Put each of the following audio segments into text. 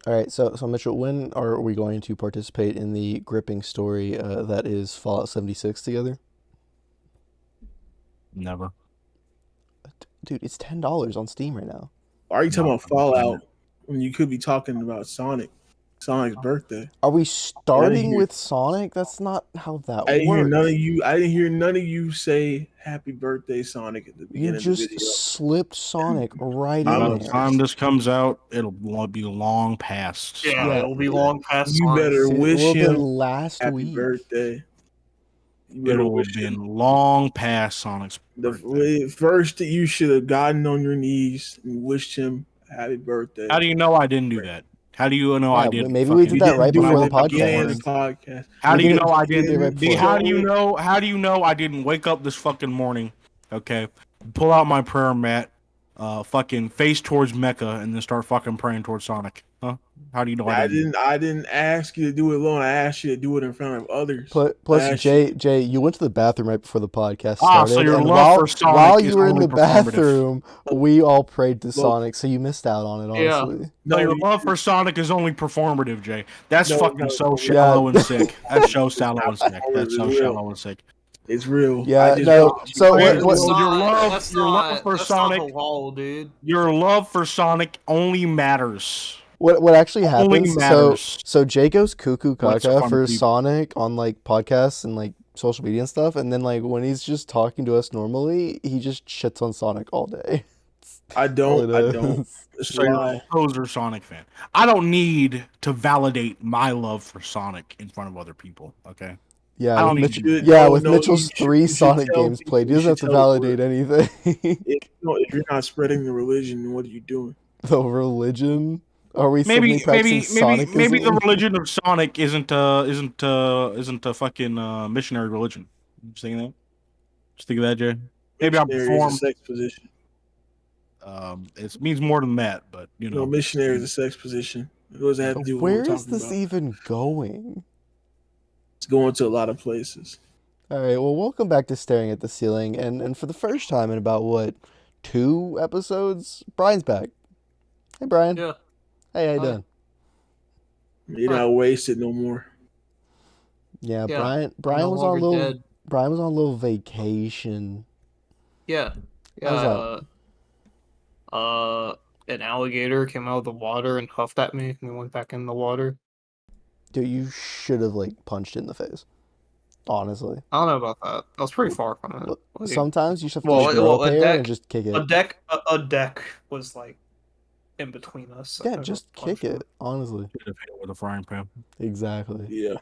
All right, so Mitchell, when are we going to participate in the gripping story that is Fallout 76 together? Never. Dude, it's $10 on Steam right now. Why are you talking Not about Fallout when you could be talking about Sonic? Sonic's birthday. Are we And I didn't starting hear with Sonic? That's not how that I didn't hear none of works. you I didn't hear none of you say happy birthday Sonic at the You beginning of the just video. slipped Sonic right I'm in By the there. time this comes out, it'll be long past Yeah, Sonic. Yeah, it'll be long past You Sonic. better it will wish have been him last happy week. birthday. You better It'll have wish been him long past Sonic's the birthday. first you should have gotten on your knees and wished him happy birthday. How do you know I didn't do that? How do you know I Yeah, didn't maybe we did You that didn't right when do I it before the at woke the up this beginning of the morning? podcast. podcast. How We do you did know it. I We did it right You didn't? before. How do show you it. know? How do you know I didn't wake up this fucking morning? Okay, pull out my prayer mat, fucking face towards Mecca, and then start fucking praying towards Sonic. Huh? How do you know I I didn't? didn't ask you to do it alone. I asked you to do it in front of others. I Plus, asked you. Jay, you went to the bathroom right before the podcast So started, your and love for while Sonic you is were in only the performative. bathroom, we all prayed to Look, Sonic, so you missed out on it, Yeah. honestly. So no, your love for Sonic is only performative, Jay. That's fucking so Yeah. shallow and sick. That's so it's shallow not and sick. That's so it's real. shallow and sick. It's real. I Yeah, just no. want you So to Praise what? the What? That's Lord. not. That's Your love not. for That's Sonic, not halal, dude. your love for Sonic only matters. What actually Only happens? matters So Jay goes cuckoo when it's in caca front of for people. Sonic on like podcasts and like social media and stuff, and then like when he's just talking to us normally, he just shits on Sonic all day. I That's all don't. it I don't. is. It's a So you're a lie. poser Sonic fan. I don't need to validate my love for Sonic in front of other people. Okay, Yeah, I with don't need Mitch. to do that. Yeah, No, with no. Mitchell's three You should Sonic tell games people. played, he You doesn't have should to tell the validate word. anything. If you're not spreading the religion, what are you doing? The religion? Are we suddenly Maybe, practicing maybe the Sonicism? religion of Sonic isn't a fucking missionary religion. Just thinking that. Just think of that, Jay. Maybe I Missionary is a perform. sex position. It means more than that, but you No, know. missionary is a sex position. What does that have to do with what we're Where is talking this about? even going? It's going to a lot of places. All right, well, welcome back to Staring at the Ceiling, and for the first time in about what, 2 episodes, Brian's back. Hey, Brian. Yeah. Hey, how you Hi. doing? You're not wasted no more. Yeah, Yeah. Brian No was on a longer little dead. Brian was on a little vacation. Yeah. How's Yeah. An alligator came out of the water and huffed at me, and we went back in the water. Dude, you should have like punched it in the face. Honestly, I don't know about that. I was pretty far from it. Look, Like, sometimes you just have to well, like, grow well, up a hair and deck, just kick a it. deck, a deck was like in between us. I Yeah, never just kick punched him. it. Honestly, Could have hit it with a frying pan. exactly. Yeah.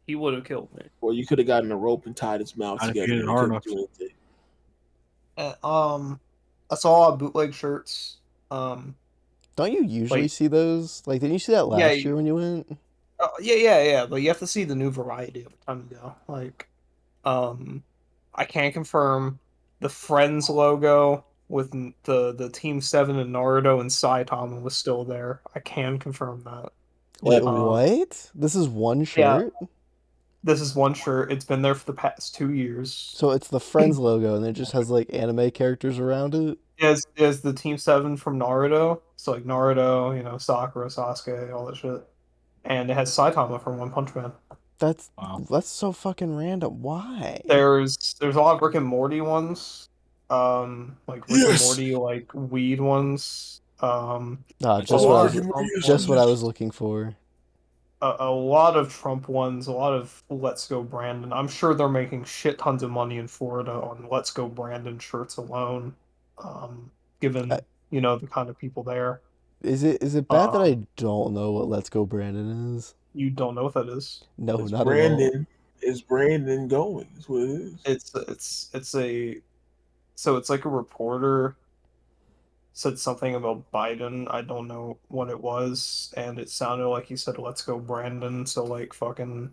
He would have killed me. Or you could have gotten a rope and tied its mouth I'd have together. hit it You hard couldn't enough. do anything. I saw a lot of bootleg shirts. Don't you usually Like, see those? Like, didn't you see that yeah, last year when you went? yeah. But you have to see the new variety every time you go. Like, I can't confirm the Friends logo with the Team 7 and Naruto and Saitama was still there. I can confirm that. Wait, Yeah. what? This is one Yeah. shirt? This is one shirt. It's been there for the past 2 years. So it's the Friends logo, and it just has like anime characters around it. Is the Team 7 from Naruto. So like Naruto, Sakura, Sasuke, all that shit. And it has Saitama from One Punch Man. That's Wow. that's so fucking random. Why? There's a lot of Rick and Morty ones. Like Rick and Yes. Morty like weed ones. Nah, a just lot what of I, Trump just what I ones. was looking for. A lot of Trump ones, a lot of Let's Go Brandon. I'm sure they're making shit tons of money in Florida on Let's Go Brandon shirts alone. Given I- the kind of people there. Is it bad that Uh, I don't know what Let's Go Brandon is? You don't know what that is. No, It's not Brandon. It's Brandon going. That's what it is. It's like a reporter said something about Biden. I don't know what it was, and it sounded like he said "Let's go, Brandon." So like fucking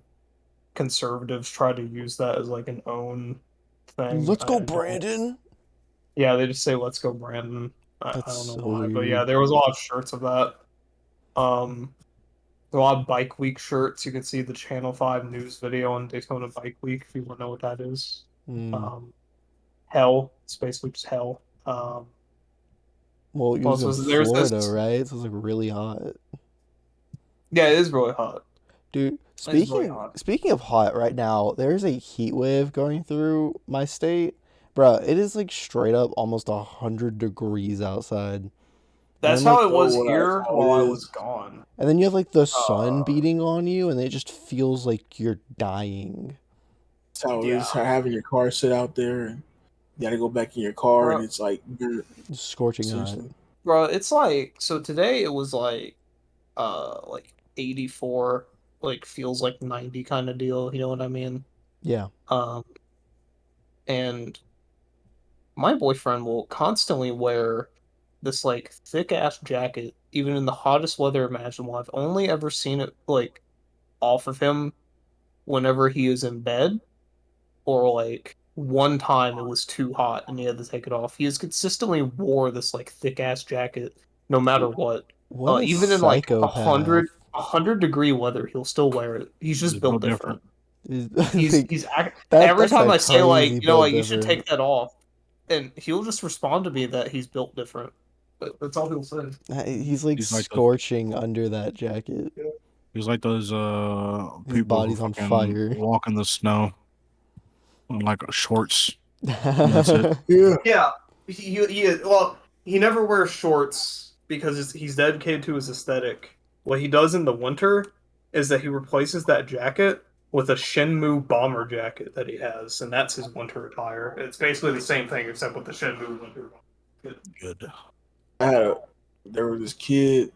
conservatives try to use that as like an own all. thing. Let's I go, don't- Brandon. Yeah, they just say "Let's go, Brandon." I That's don't know so why, but weird. yeah, there was a lot of shirts of that. A lot of Bike Week shirts. You can see the Channel 5 news video on Daytona Bike Week if you want to know what that is. Mm. Hell. It's basically just hell. Well, you Well, was in so there's Florida, this- right? So it's like really hot. Yeah, it is really hot. Dude, It's really speaking hot. speaking of hot right now, there's a heat wave going through my state. Bruh, it is like straight up almost 100 degrees outside. And That's then how like it was That's here how it while I is. was gone. and then you have like the sun Uh, beating on you and it just feels like you're dying. That's how it yeah, is. Having your car sit out there and you got to go back in your car and bro, it's like dirt, Scorching hot. essentially. bro. It's like so today it was like 84, like feels like 90 kind of deal. You know what I mean? Yeah. Um, and my boyfriend will constantly wear this like thick ass jacket, even in the hottest weather imaginable. I've only ever seen it like off of him whenever he is in bed, or like one time it was too hot and he had to take it off. He has consistently wore this like thick ass jacket no matter what. What a Even in like psychopath. 100-degree weather, he'll still wear it. He's He's just built built different. different. Like, Every that's time a I say like, crazy build like you should different. take that off, and he'll just respond to me that he's built different. That's all he'll say. He's like He's like those. scorching under that jacket. He's like those His people who body's on fucking fire. walk in the snow in like shorts. And that's it. Yeah. Yeah, well, he never wears shorts because he's dedicated to his aesthetic. What he does in the winter is that he replaces that jacket with a Shenmue bomber jacket that he has, and that's his winter attire. It's basically the same thing except with the Shenmue winter jacket. Good. There was this kid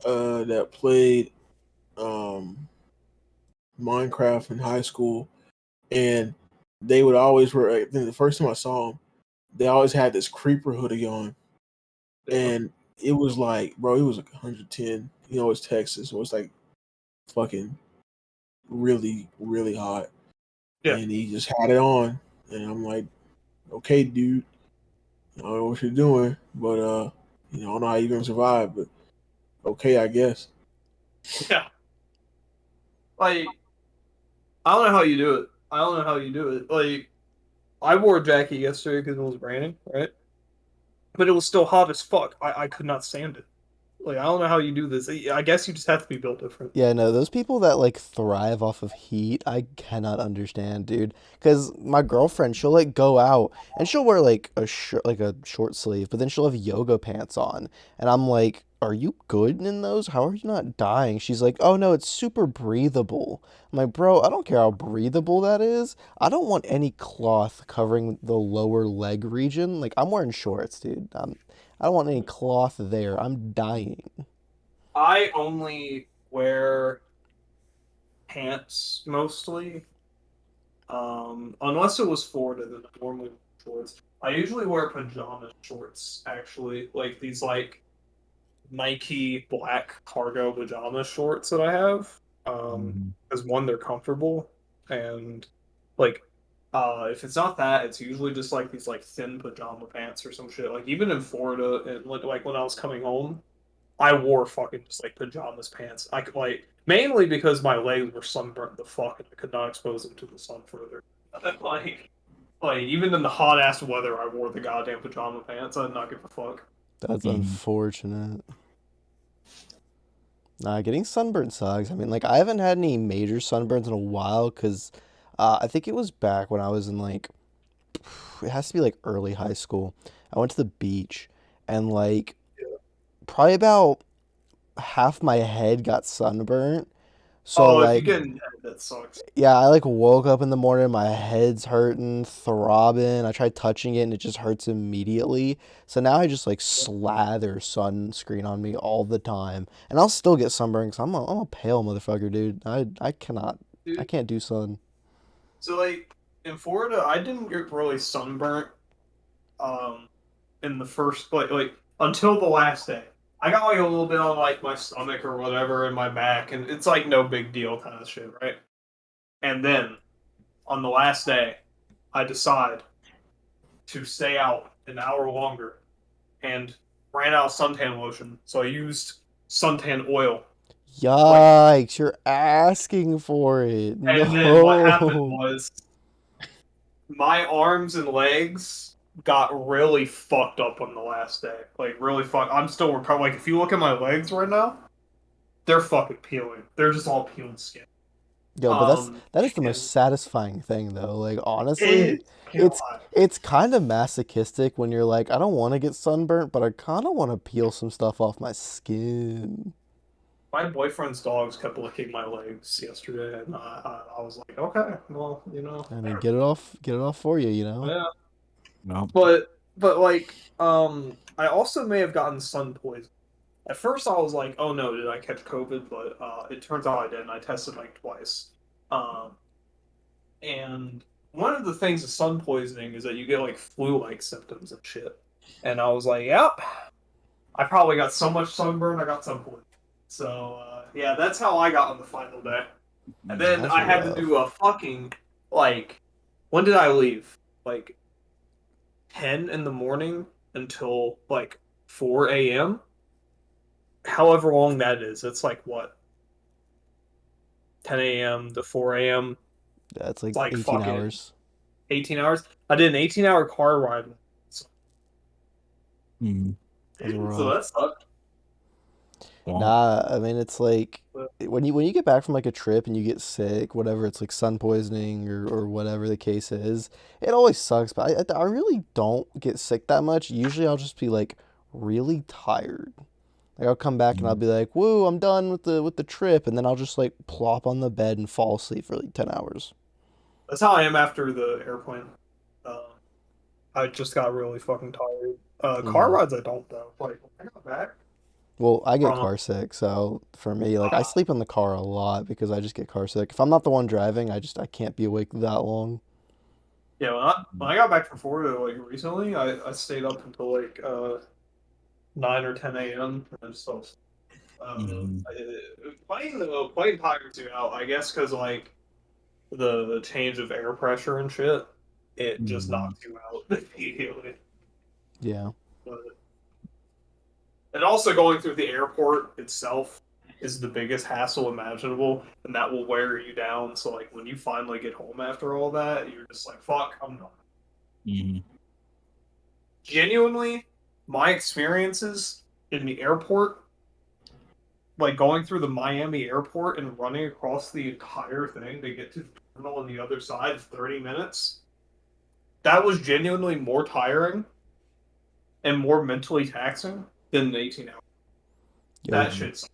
that played um, Minecraft in high school, and they would always wear. I think the first time I saw him, they always had this creeper hoodie on, and it was like, bro, it was like 110. You know, it's Texas, so it's like fucking really, really hot, Yeah. and he just had it on, and I'm like, okay, dude, I don't know what you're doing, but I don't know how you're gonna survive, but okay, I guess. Yeah. Like, I don't know how you do it. I don't know how you do it. Like, I wore a jacket yesterday because it was raining, right? But it was still hot as fuck. I could not stand it. Like, I don't know how you do this. I guess you just have to be built different. Yeah, no, those people that like thrive off of heat, I cannot understand, dude. Because my girlfriend, she'll like go out and she'll wear like a shirt, like a short sleeve, but then she'll have yoga pants on, and I'm like, "Are you good in those? How are you not dying?" She's like, "Oh no, it's super breathable." I'm like, "Bro, I don't care how breathable that is. I don't want any cloth covering the lower leg region. Like, I'm wearing shorts, dude. I don't want any cloth there. I'm dying." I only wear pants mostly. Unless it was Florida, then I normally wear shorts. I usually wear pajama shorts, actually. Like these like Nike black cargo pajama shorts that I have. Mhm. Because one, they're comfortable, and like if it's not that, it's usually just like these like thin pajama pants or some shit. Like even in Florida and like when I was coming home, I wore fucking just like pajamas pants. I could like mainly because my legs were sunburnt the fuck and I could not expose them to the sun further. Like even in the hot ass weather, I wore the goddamn pajama pants. I did not give a fuck. That's Mhm. unfortunate. Nah, getting sunburned sucks. I mean, like, I haven't had any major sunburns in a while because I think it was back when I was in, like, it has to be, like, early high school. I went to the beach and, like, probably about half my head got sunburnt. So, Oh, if you like, get in that sucks. yeah, I, like, woke up in the morning, my head's hurting, throbbing. I tried touching it and it just hurts immediately. So now I just, like, slather sunscreen on me all the time. And I'll still get sunburned because I'm a pale motherfucker, dude. I Dude. can't do sun. So like in Florida, I didn't get really sunburnt um in the first like until the last day. I got like a little bit on like my stomach or whatever in my back, and it's like no big deal kind of shit, right? And then on the last day, I decide to stay out an hour longer and ran out of suntan lotion, so I used suntan oil. Like, Yikes, you're asking for it. and then what happened No. was my arms and legs got really fucked up on the last day. Like really fucked. I'm still recovering. Like if you look at my legs right now, they're fucking peeling. They're just all peeled skin. Yo, but that is the And most satisfying thing though. Like honestly, it's it's God. it's kind of masochistic when you're like, I don't want to get sunburnt, but I kind of want to peel some stuff off my skin. My boyfriend's dogs kept licking my legs yesterday, and I was like, okay, well, I mean, get it off for you, you know? yeah. No. But like, I also may have gotten sun poison. At first, I was like, oh no, did I catch COVID? But it turns out I didn't. I tested like twice. Um, and one of the things of sun poisoning is that you get like flu-like symptoms and shit. And I was like, yep, I probably got so much sunburn, I got sun poison. So yeah, that's how I got on the final day. And then That's I had to rough. do a fucking like, when did I leave? Like 10 in the morning until like 4 a.m. However long that is, it's like what, 10 a.m. to 4 a.m. Yeah, it's like It's like 18 fucking hours. 18 hours. I did an 18-hour car ride. So, Mm. That's so rough. that sucked. Wow. Nah, I mean it's like when you get back from like a trip and you get sick, whatever, it's like sun poisoning or whatever the case is, it always sucks. But I really don't get sick that much. Usually I'll just be like really tired. Like I'll come back and I'll be like, "Woo, I'm done with the trip," and then I'll just like plop on the bed and fall asleep for like 10 hours. That's how I am after the airplane. Uh, I just got really fucking tired. Car Hmm. rides I don't though. Like when I got back Well, I get from car sick, so for me, like I uh, sleep in the car a lot because I just get car sick. If I'm not the one driving, I can't be awake that long. yeah, when I got back from Florida like recently, I stayed up until like 9 or 10 a.m. and I just fell asleep. Mhm. Playing tires you out, I guess, because like the change of air pressure and shit, it just Mhm. knocks you out immediately. Yeah. But, and also going through the airport itself is the biggest hassle imaginable, and that will wear you down. So like when you finally get home after all that, you're just like, fuck, I'm done. Mhm. Genuinely, my experiences in the airport, like going through the Miami airport and running across the entire thing to get to the terminal on the other side, 30 minutes, that was genuinely more tiring and more mentally taxing than an 18 hours. Yo, That shit's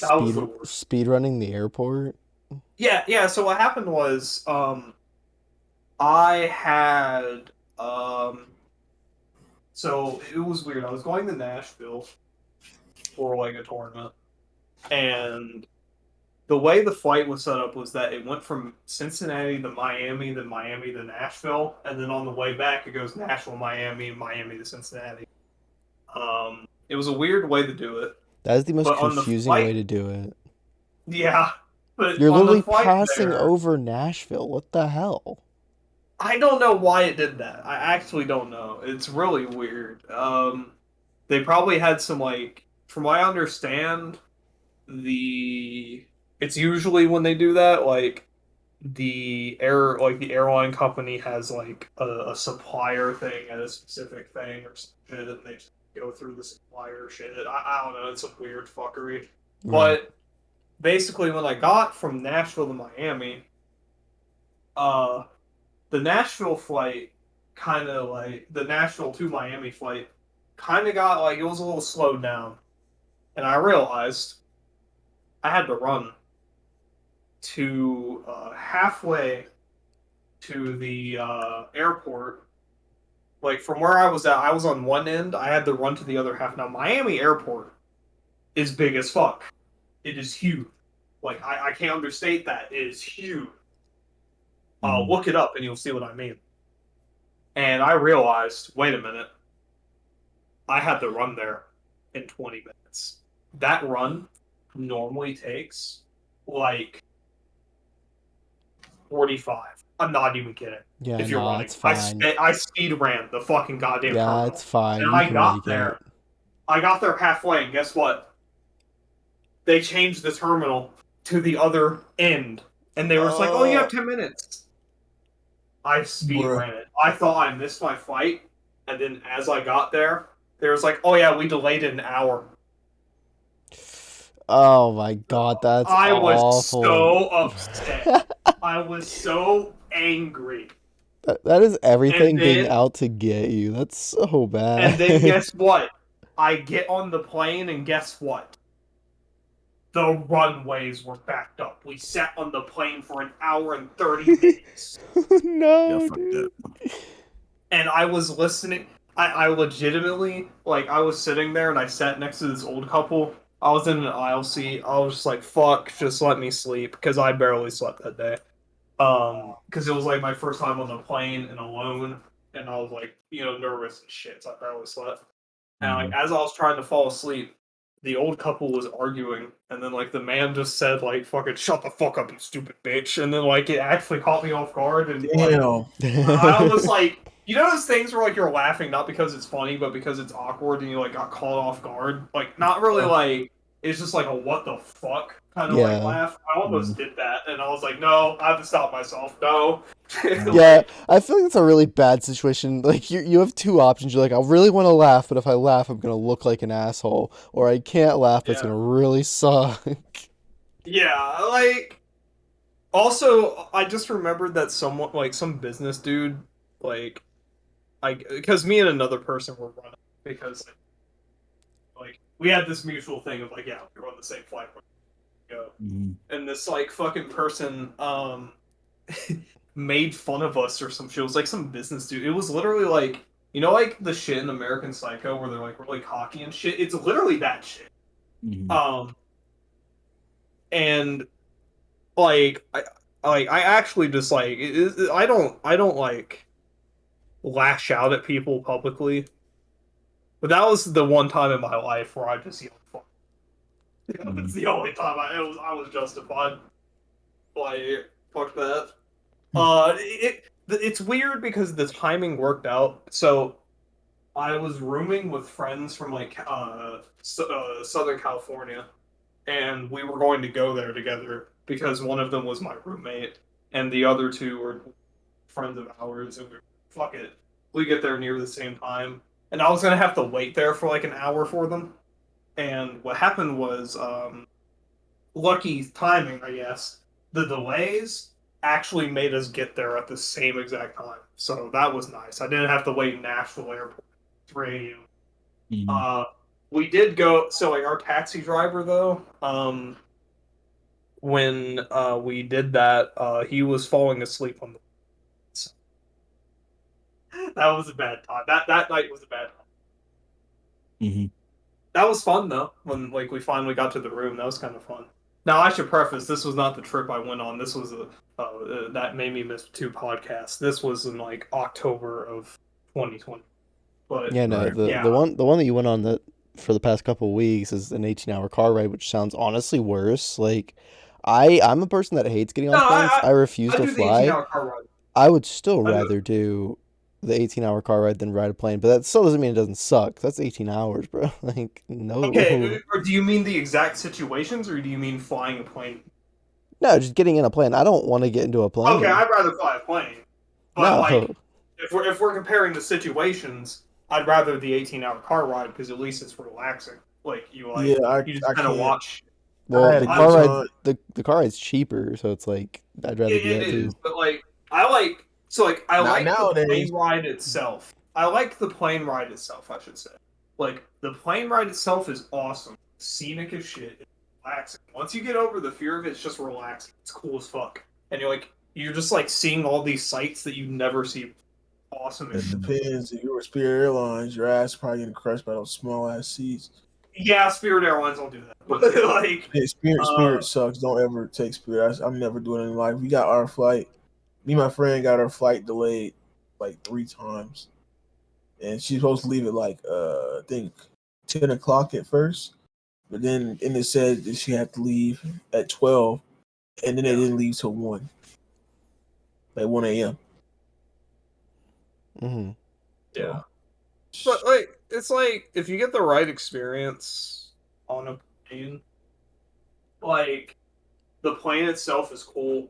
that was the worst. speed running the airport. Yeah, yeah. So what happened was, I had, um, so it was weird. I was going to Nashville for like a tournament, and the way the flight was set up was that it went from Cincinnati to Miami, then Miami to Nashville, and then on the way back it goes Nashville, Miami, and Miami to Cincinnati. It was a weird way to do it, That is the most but on the confusing way flight, to do it. yeah, but You're on the literally flight passing there, over Nashville. What the hell? I don't know why it did that. I actually don't know. It's really weird. They probably had some like, from what I understand, the it's usually when they do that, like the airline company has like a supplier thing at a specific thing or some shit, and they just go through the supplier shit. I don't know. It's a weird fuckery. Right. But basically, when I got from Nashville to Miami, uh, the Nashville flight kind of like the Nashville to Miami flight kind of got like it was a little slowed down, and I realized I had to run to halfway to the airport. Like from where I was at, I was on one end. I had to run to the other half. Now Miami Airport is big as fuck. It is huge. Like I can't understate that. It is huge. Mhm. Look it up and you'll see what I mean. And I realized, wait a minute, I had to run there in 20 minutes. That run normally takes like 45. I'm not even kidding. Yeah, If you're nah, running, it's fine. I speed ran the fucking goddamn Yeah, it's terminal, fine. and You can make it. I got there halfway, and guess what? They changed the terminal to the other end, and they were just like, "Oh, you have Oh, 10 minutes." I speed Bruh. ran it. I thought I missed my flight, and then as I got there, they was like, "Oh yeah, we delayed it an hour." Oh my god, that's I was awful. so upset. I was so angry. That is And everything being then, out to get you. That's so and then bad. guess what? I get on the plane, and guess what? The runways were backed up. We sat on the plane for an hour and 30 minutes. Yeah, No, fuck that. dude. And I was listening. I legitimately, like, I was sitting there and I sat next to this old couple. I was in an aisle seat. I was just like, fuck, just let me sleep. Because I barely slept that day. Because it was like my first time on the plane and alone. And I was like, nervous and shit. So I barely slept. And like, as I was trying to fall asleep, the old couple was arguing, and then like the man just said like "fucking shut the fuck up, you stupid bitch," and then like it actually caught me off guard, and like Damn. I was like, those things where like you're laughing not because it's funny, but because it's awkward, and you like got caught off guard, like not really like it's just like a what the fuck kind of like Yeah. laugh. I almost did that, and I was like, no, I have to stop myself. No, Yeah, I feel like it's a really bad situation. Like you have two options. You're like, I really want to laugh, but if I laugh, I'm gonna look like an asshole. Or I can't laugh, but it's yeah, gonna really suck. yeah, like. Also, I just remembered that someone, like some business dude, like, because me and another person were running because, like, we had this mutual thing of like, yeah, we're on the same flight, we're gonna go, and this like fucking person, made fun of us or some shit. It was like some business dude. It was literally like, like the shit in American Psycho where they're like really cocky and shit. It's literally that shit. Um, and like I actually just like I don't like lash out at people publicly, but that was the one time in my life where I just yelled fuck. It's the only time I was justified. Like fuck that. It's weird because the timing worked out. So I was rooming with friends from like Southern California, and we were going to go there together because one of them was my roommate, and the other two were friends of ours, and we were, fuck it, we get there near the same time, and I was gonna have to wait there for like an hour for them, and what happened was, lucky timing, I guess. The delays actually made us get there at the same exact time, so that was nice. I didn't have to wait in Nashville Airport at 3 a.m. We did go. So like our taxi driver though, when we did that, he was falling asleep on the. That was a bad time. That night was a bad time. That was fun though. When like we finally got to the room, that was kind of fun. Now I should preface: this was not the trip I went on. This was that made me miss 2 podcasts. This was in like October of 2020. But Yeah, no, the yeah, the one that you went on that for the past couple of weeks is an 18-hour car ride, which sounds honestly worse. Like, I'm a person that hates getting no, on planes. I refuse I to do the 18 fly. hour car ride. I would still I do. rather do the 18-hour car ride than ride a plane, but that still doesn't mean it doesn't suck. That's 18 hours, bro. Like, Okay, no. or do you mean the exact situations, or do you mean flying a plane? No, just getting in a plane. I don't want to get into a Okay, plane. I'd rather fly a plane. But like, No. if we're comparing the situations, I'd rather the 18-hour car ride because at least it's relaxing. Like Yeah, you just I kind of can't. watch. I Well, had the a good car I ride time. the car ride's cheaper, so it's like I'd rather do it that is, too. but like I like so like I Not like the nowadays. plane ride itself. I like the plane ride itself, I should say. Like the plane ride itself is awesome, scenic as shit, it's relaxing. Once you get over the fear of it, it's just relaxing. It's cool as fuck, and you're just like seeing all these sights that you never see. Awesome as It shit. depends. If you were Spirit Airlines, your ass probably getting crushed by those small ass seats. Yeah, Spirit Airlines don't do that, but like, Hey, Spirit uh, sucks. Don't ever take Spirit. I'm never doing it in life. We got our flight. Me and my friend got our flight delayed like 3 times, and she's supposed to leave at like I think 10 o'clock at first, but then and it said that she had to leave at 12, and then they yeah, didn't leave till 1, like 1 a.m. Hmm. yeah. So But like, it's like if you get the right experience on a plane, like the plane itself is cool.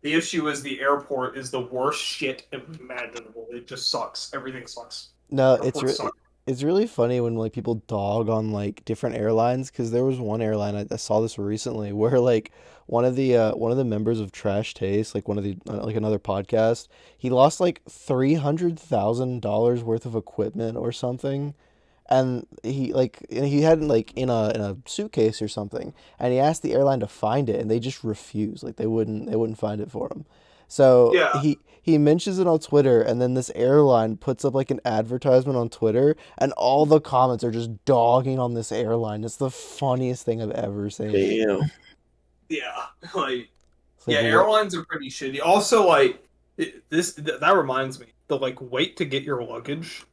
The issue is the airport is the worst shit imaginable. It just sucks. Everything sucks. No, Airports suck. it's really funny when like people dog on like different airlines because there was one airline I saw this recently where like one of the members of Trash Taste, like one of the like another podcast, he lost like $300,000 worth of equipment or something, and he had it like in a suitcase or something, and he asked the airline to find it, and they just refused. Like they wouldn't find it for him. So Yeah, he mentions it on Twitter, and then this airline puts up like an advertisement on Twitter, and all the comments are just dogging on this airline. It's the funniest thing I've ever seen. Damn. yeah, like It's like yeah, what? airlines are pretty shitty. Also, like that reminds me, the like wait to get your luggage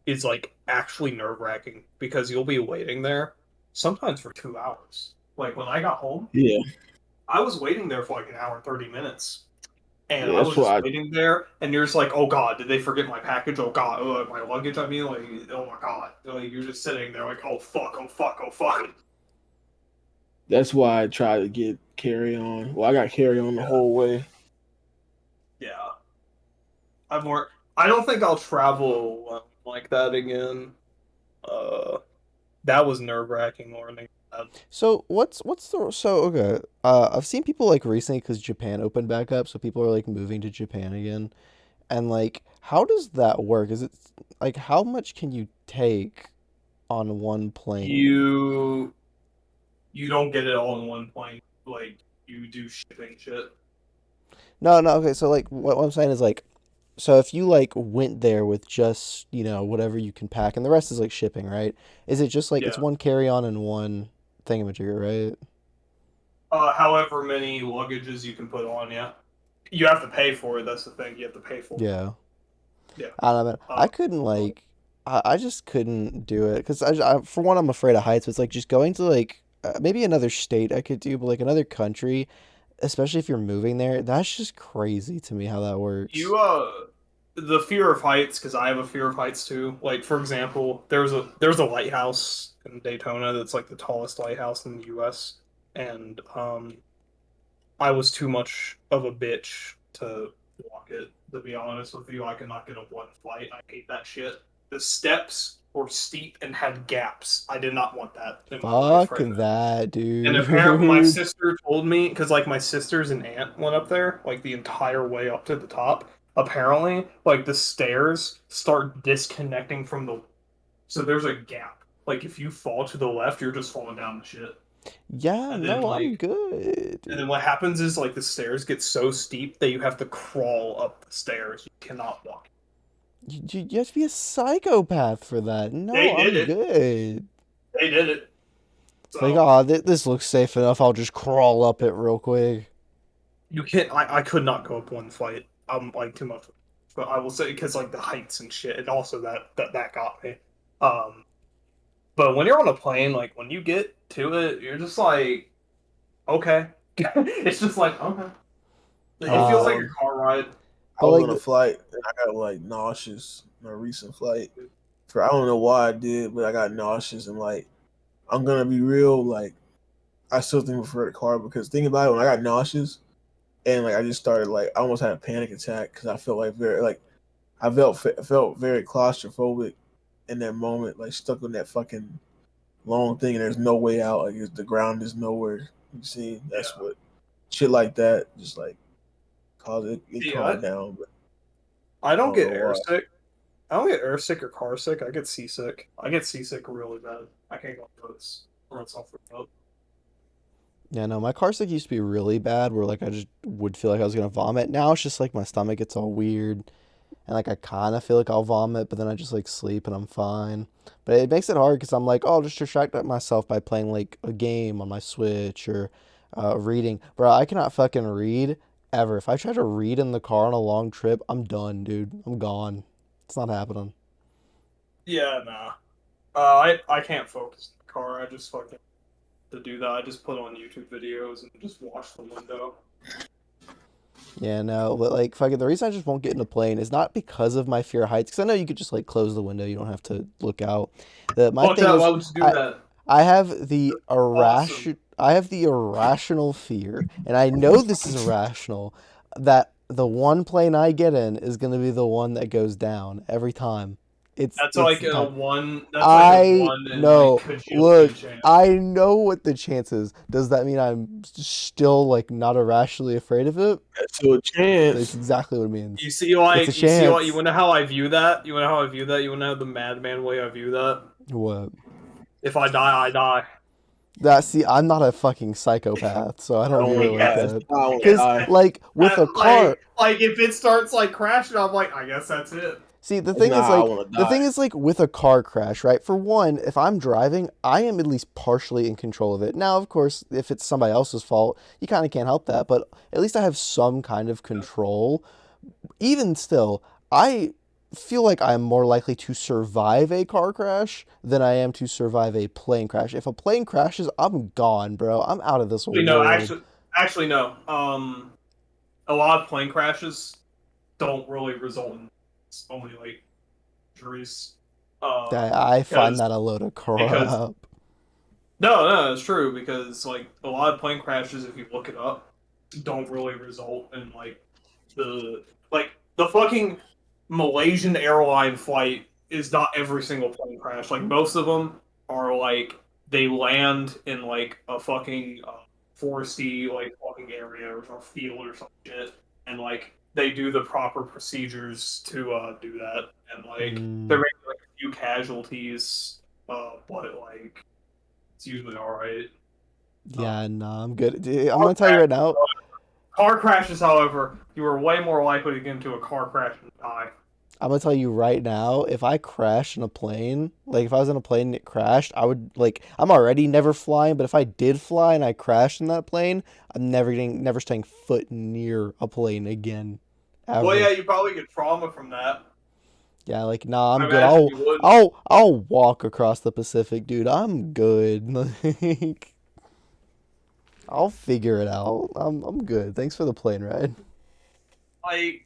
is like actually nerve-wracking because you'll be waiting there sometimes for 2 hours. Like when I got home, Yeah. I was waiting there for like an hour and 30 minutes. And Yeah. I That's was just why. waiting there, and you're just like, oh god, did they forget my package? Oh god, my luggage, I mean, like, oh my god. Like, you're just sitting there like, oh fuck, oh fuck, oh fuck. That's why I try to get carry on. Well, I got carry on the Yeah, whole way. yeah. I'm more. I don't think I'll travel like that again. Uh, that was nerve-wracking learning that. So what's the so okay? I've seen people like recently because Japan opened back up, so people are like moving to Japan again. And like, how does that work? Is it like how much can you take on one plane? You you don't get it all in one plane. Like, you do shipping shit. No, no. Okay, so like what I'm saying is like, so if you like went there with just whatever you can pack, and the rest is like shipping, right? Is it just like it's Yeah. one carry on and one thingamajigger, right? However many luggages you can put on, yeah. You have to pay for it. That's the thing. You have to pay for it. Yeah. Yeah. I don't know, man. I couldn't like, I just couldn't do it because for one, I'm afraid of heights. But it's like just going to like maybe another state I could do, but like another country, especially if you're moving there, that's just crazy to me how that works. You the fear of heights, because I have a fear of heights too. Like, for example, there's a lighthouse in Daytona that's like the tallest lighthouse in the U.S. and I was too much of a bitch to walk it. To be honest with you, I could not get a one flight. I hate that shit. The steps were steep and had gaps. I did not want that in my life Fuck right now. that, And apparently, my dude. sister told me, because like my sisters and aunt went up there, like the entire way up to the top. Apparently, like the stairs start disconnecting from the, so there's a gap. Like if you fall to the left, you're just falling down the shit. Yeah, And then no, I'm like, good. and then what happens is like the stairs get so steep that you have to crawl up the stairs. You cannot walk. You have to be a psychopath for that. No, They did I'm it. good. They did it. It's like, So oh, this looks safe enough. I'll just crawl up it real quick. you can't. I could not go up one flight. I'm like too much. But I will say because like the heights and shit, and also that got me. Um, but when you're on a plane, like when you get to it, you're just like, okay. It's just like okay. It feels like a Um, car ride. I But was like, on a flight and I got like nauseous on a recent flight. For I don't know why I did, but I got nauseous and like I'm gonna be real. Like I still think I prefer the car because think about it when I got nauseous and like I just started like I almost had a panic attack because I felt like very like I felt very claustrophobic in that moment, like stuck on that fucking long thing and there's no way out. Like the ground is nowhere. You see, that's Yeah. what shit like that just like cause it See, calmed down. But I I don't don't get know why. airsick. I don't get airsick or car sick. I get seasick. I get seasick really bad. I can't go on roads or it's all freaked out. yeah, no, my car sick used to be really bad, where like I just would feel like I was gonna vomit. Now it's just like my stomach gets all weird, and like I kind of feel like I'll vomit, but then I just like sleep and I'm fine. But it makes it hard because I'm like, oh, I'll just distract myself by playing like a game on my Switch or reading. Bro, I cannot fucking read ever. If I try to read in the car on a long trip, I'm done, dude. I'm gone. It's not happening. Yeah, nah. I can't focus in the car. I just fucking to do that. I just put on YouTube videos and just watch the window. Yeah, no, but like fucking the reason I just won't get in a plane is not because of my fear of heights, because I know you could just like close the window, you don't have to look out. My Oh, thing Chad, why is, would you do I that? Awesome. I have the irrational fear, and I know this is irrational, that the one plane I get in is gonna be the one that goes down every time. That's it's like a tough. one. That's like a I one in like know. Look, kajillion chance. I know what the chance is. Does that mean I'm still like not irrationally afraid of it? That's still a That's chance. exactly what it means. You see, like, It's a you see, like, you chance. wanna know how I view that? You wanna know how I view that? You wanna know the madman way I view that? What? If I die, I die. See, I'm not a fucking psychopath, so I I don't don't view it want to like die. that. I don't want to Because, die. like, with a car, Like if it starts like crashing, I'm like, I guess that's it. see, the That's thing not is, how I like, want to the die. thing is, like, with a car crash, right? For one, if I'm driving, I am at least partially in control of it. Now, of course, if it's somebody else's fault, you kind of can't help that, but at least I have some kind of control. Even still, I feel like I'm more likely to survive a car crash than I am to survive a plane crash. If a plane crashes, I'm gone, bro. I'm out of this Wait, no, world. actually, no. A lot of plane crashes don't really result in only like injuries. I find Because that a load of because crap. no, it's true because like a lot of plane crashes, if you look it up, don't really result in the the fucking Malaysian airline flight is not every single plane crash. Like most of them are like they land in like a fucking foresty like fucking area or a field or some shit, and like they do the proper procedures to do that, and like there Mm, may be like a few casualties, but like it's usually all right. yeah, Um, nah, I'm good. Dude, I'm car gonna tell you crash right now. Car crashes, however, you are way more likely to get into a car crash and die. I'm gonna tell you right now. If I crashed in a plane, like if I was in a plane and it crashed, I would like. I'm already never flying, but if I did fly and I crashed in that plane, I'm never staying foot near a plane again, Well, ever. yeah, you probably get trauma from that. Yeah, like nah, I I'm good. imagine you would. I'll walk across the Pacific, dude. I'm good. Like I'll figure it out. I'm good. Thanks for the plane ride. Like,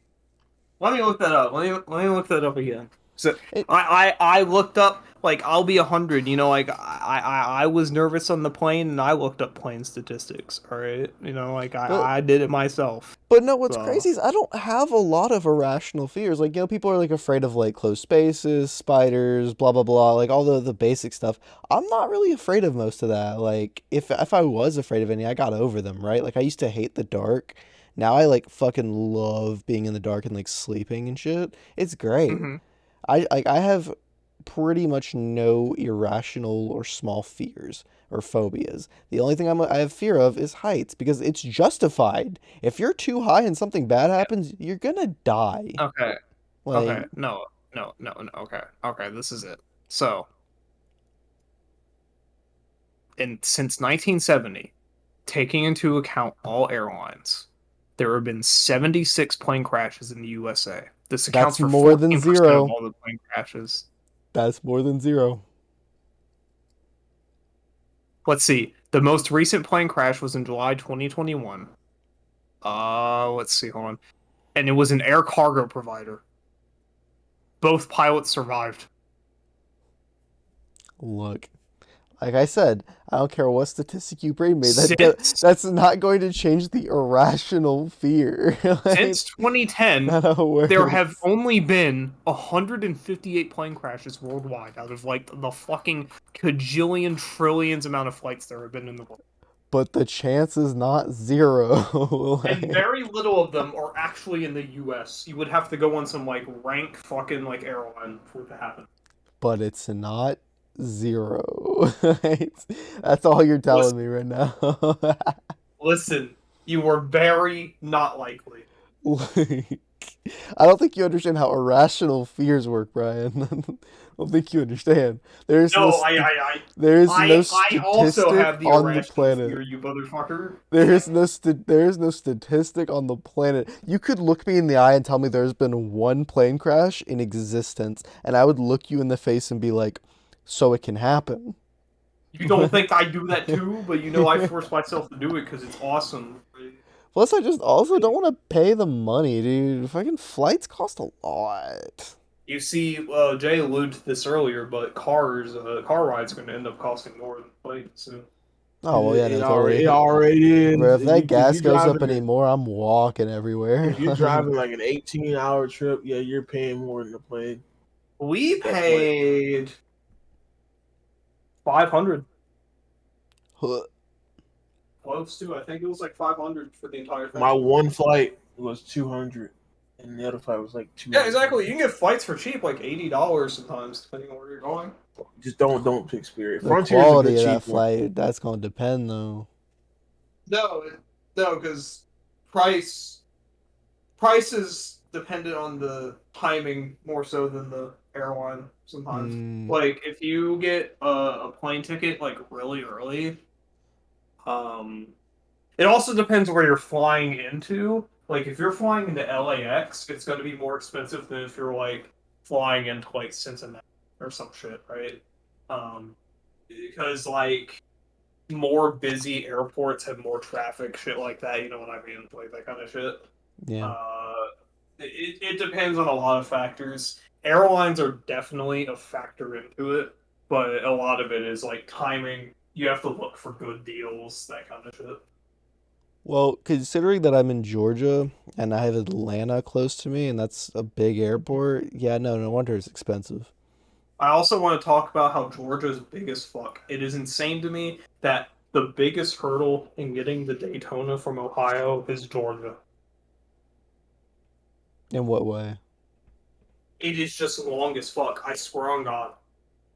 let me look that up. Let me look that up again. So It, I looked up like I'll be 100. You know, like I was nervous on the plane and I looked up plane statistics. All right, you know, like but I did it myself. But no, what's So crazy is I don't have a lot of irrational fears. Like, people are like afraid of like closed spaces, spiders, blah blah blah, like all the basic stuff. I'm not really afraid of most of that. Like, if I was afraid of any, I got over them, right? Like I used to hate the dark. Now I like fucking love being in the dark and like sleeping and shit. It's great. hmm I have pretty much no irrational or small fears or phobias. The only thing I have fear of is heights because it's justified. If you're too high and something bad happens, you're gonna die. okay, okay, Like no, okay, okay. This is it. So, since 1970, taking into account all airlines, there have been 76 plane crashes in the USA. This accounts that's for more than 14% of zero. all the plane crashes. That's more than zero. Let's see. The most recent plane crash was in July 2021. Let's see, hold on. And it was an air cargo provider. Both pilots survived. Look, like I said, I don't care what statistic you bring me. Since That's not going to change the irrational fear. Like, since 2010, not how it there have works. only been 158 plane crashes worldwide out of like the fucking kajillion trillions amount of flights there have been in the world. But the chance is not zero. And Like, very little of them are actually in the US. You would have to go on some like rank fucking like airline for it to happen. but it's not zero. That's all you're telling Listen, me right now. listen, you are very not likely. Like, I don't think you understand how irrational fears work, Brian. I don't think you understand. No, There is no I also statistic have the on the irrational planet. fear, you motherfucker. There is no statistic on the planet. You could look me in the eye and tell me there's been one plane crash in existence, and I would look you in the face and be like, "So it can happen." You don't think I do that too, but you know I force myself to do it because it's awesome. Plus, I just also don't want to pay the money, dude. Fucking flights cost a lot. You see, Jay alluded to this earlier, but car rides are going to end up costing more than planes soon. Oh well, yeah, It no, already, it totally. already Bro, is. if that If gas you goes up driving anymore, I'm walking everywhere. if you're driving like an 18-hour trip, yeah, you're paying more than a plane. We That's paid 500. Huh. Close to, I think it was like 500 for the entire thing. my one flight was 200, and the other flight was like 200. Yeah, exactly. You can get flights for cheap, like $80 sometimes, depending on where you're going. Just don't pick Spirit. The Frontier's a quality good of cheap that one. flight, that's gonna depend though. No, no, because price is dependent on the timing more so than the airline sometimes. Mm, Like if you get a plane ticket like really early, um, it also depends where you're flying into. Like if you're flying into LAX, it's going to be more expensive than if you're like flying into like Cincinnati or some shit, right? Because like more busy airports have more traffic, shit like that. You know what I mean? Like that kind of shit. yeah. Uh, it depends on a lot of factors. Airlines are definitely a factor into it, but a lot of it is like timing. You have to look for good deals, that kind of shit. Well, considering that I'm in Georgia and I have Atlanta close to me, and that's a big airport, yeah, no wonder it's expensive. I also want to talk about how Georgia is big as fuck. It is insane to me that the biggest hurdle in getting the Daytona from Ohio is Georgia. In what way? It is just long as fuck. I swear on God.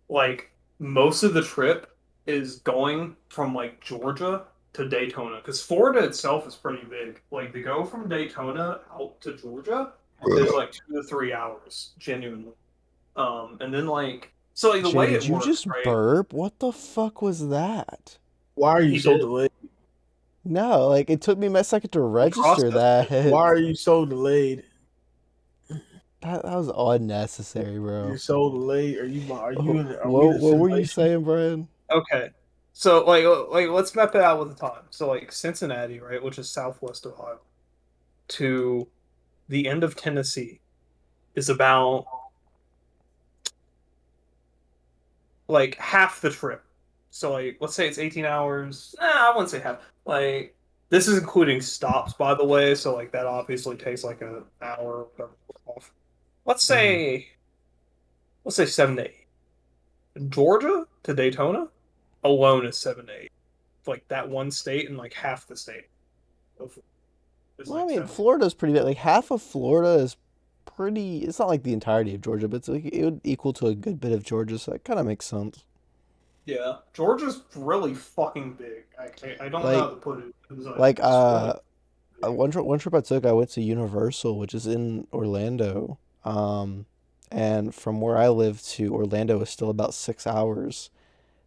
Like most of the trip is going from like Georgia to Daytona because Florida itself is pretty big. Like to go from Daytona out to Georgia is like 2 to 3 hours, genuinely. And then like so like the Jay, way did it you works, just right? burp? What the fuck was that? Why are you He so did. delayed? No, like it took me a second to He register processed that. it. Why are you so delayed? That was unnecessary, You're bro. so delayed. Are we in a What were you simulation? saying, Brian? Okay. So like let's map it out with the time. So like Cincinnati, right, which is southwest Ohio, to the end of Tennessee is about like half the trip. So like let's say it's 18 hours. I wouldn't say half. Like this is including stops by the way, so like that obviously takes like an hour or whatever off. Let's Hmm. say let's say 7 to 8. Georgia to Daytona alone is 7 to 8. Like that one state and like half the state is Well, I like mean, 7. Florida's pretty big. Like half of Florida is pretty. It's not like the entirety of Georgia, but it's like it would equal to a good bit of Georgia, so that kind of makes sense. Yeah, Georgia's really fucking big. I don't know how Like, to put it. It's like like it's really big. one trip I took, I went to Universal, which is in Orlando. And from where I live to Orlando is still about 6 hours.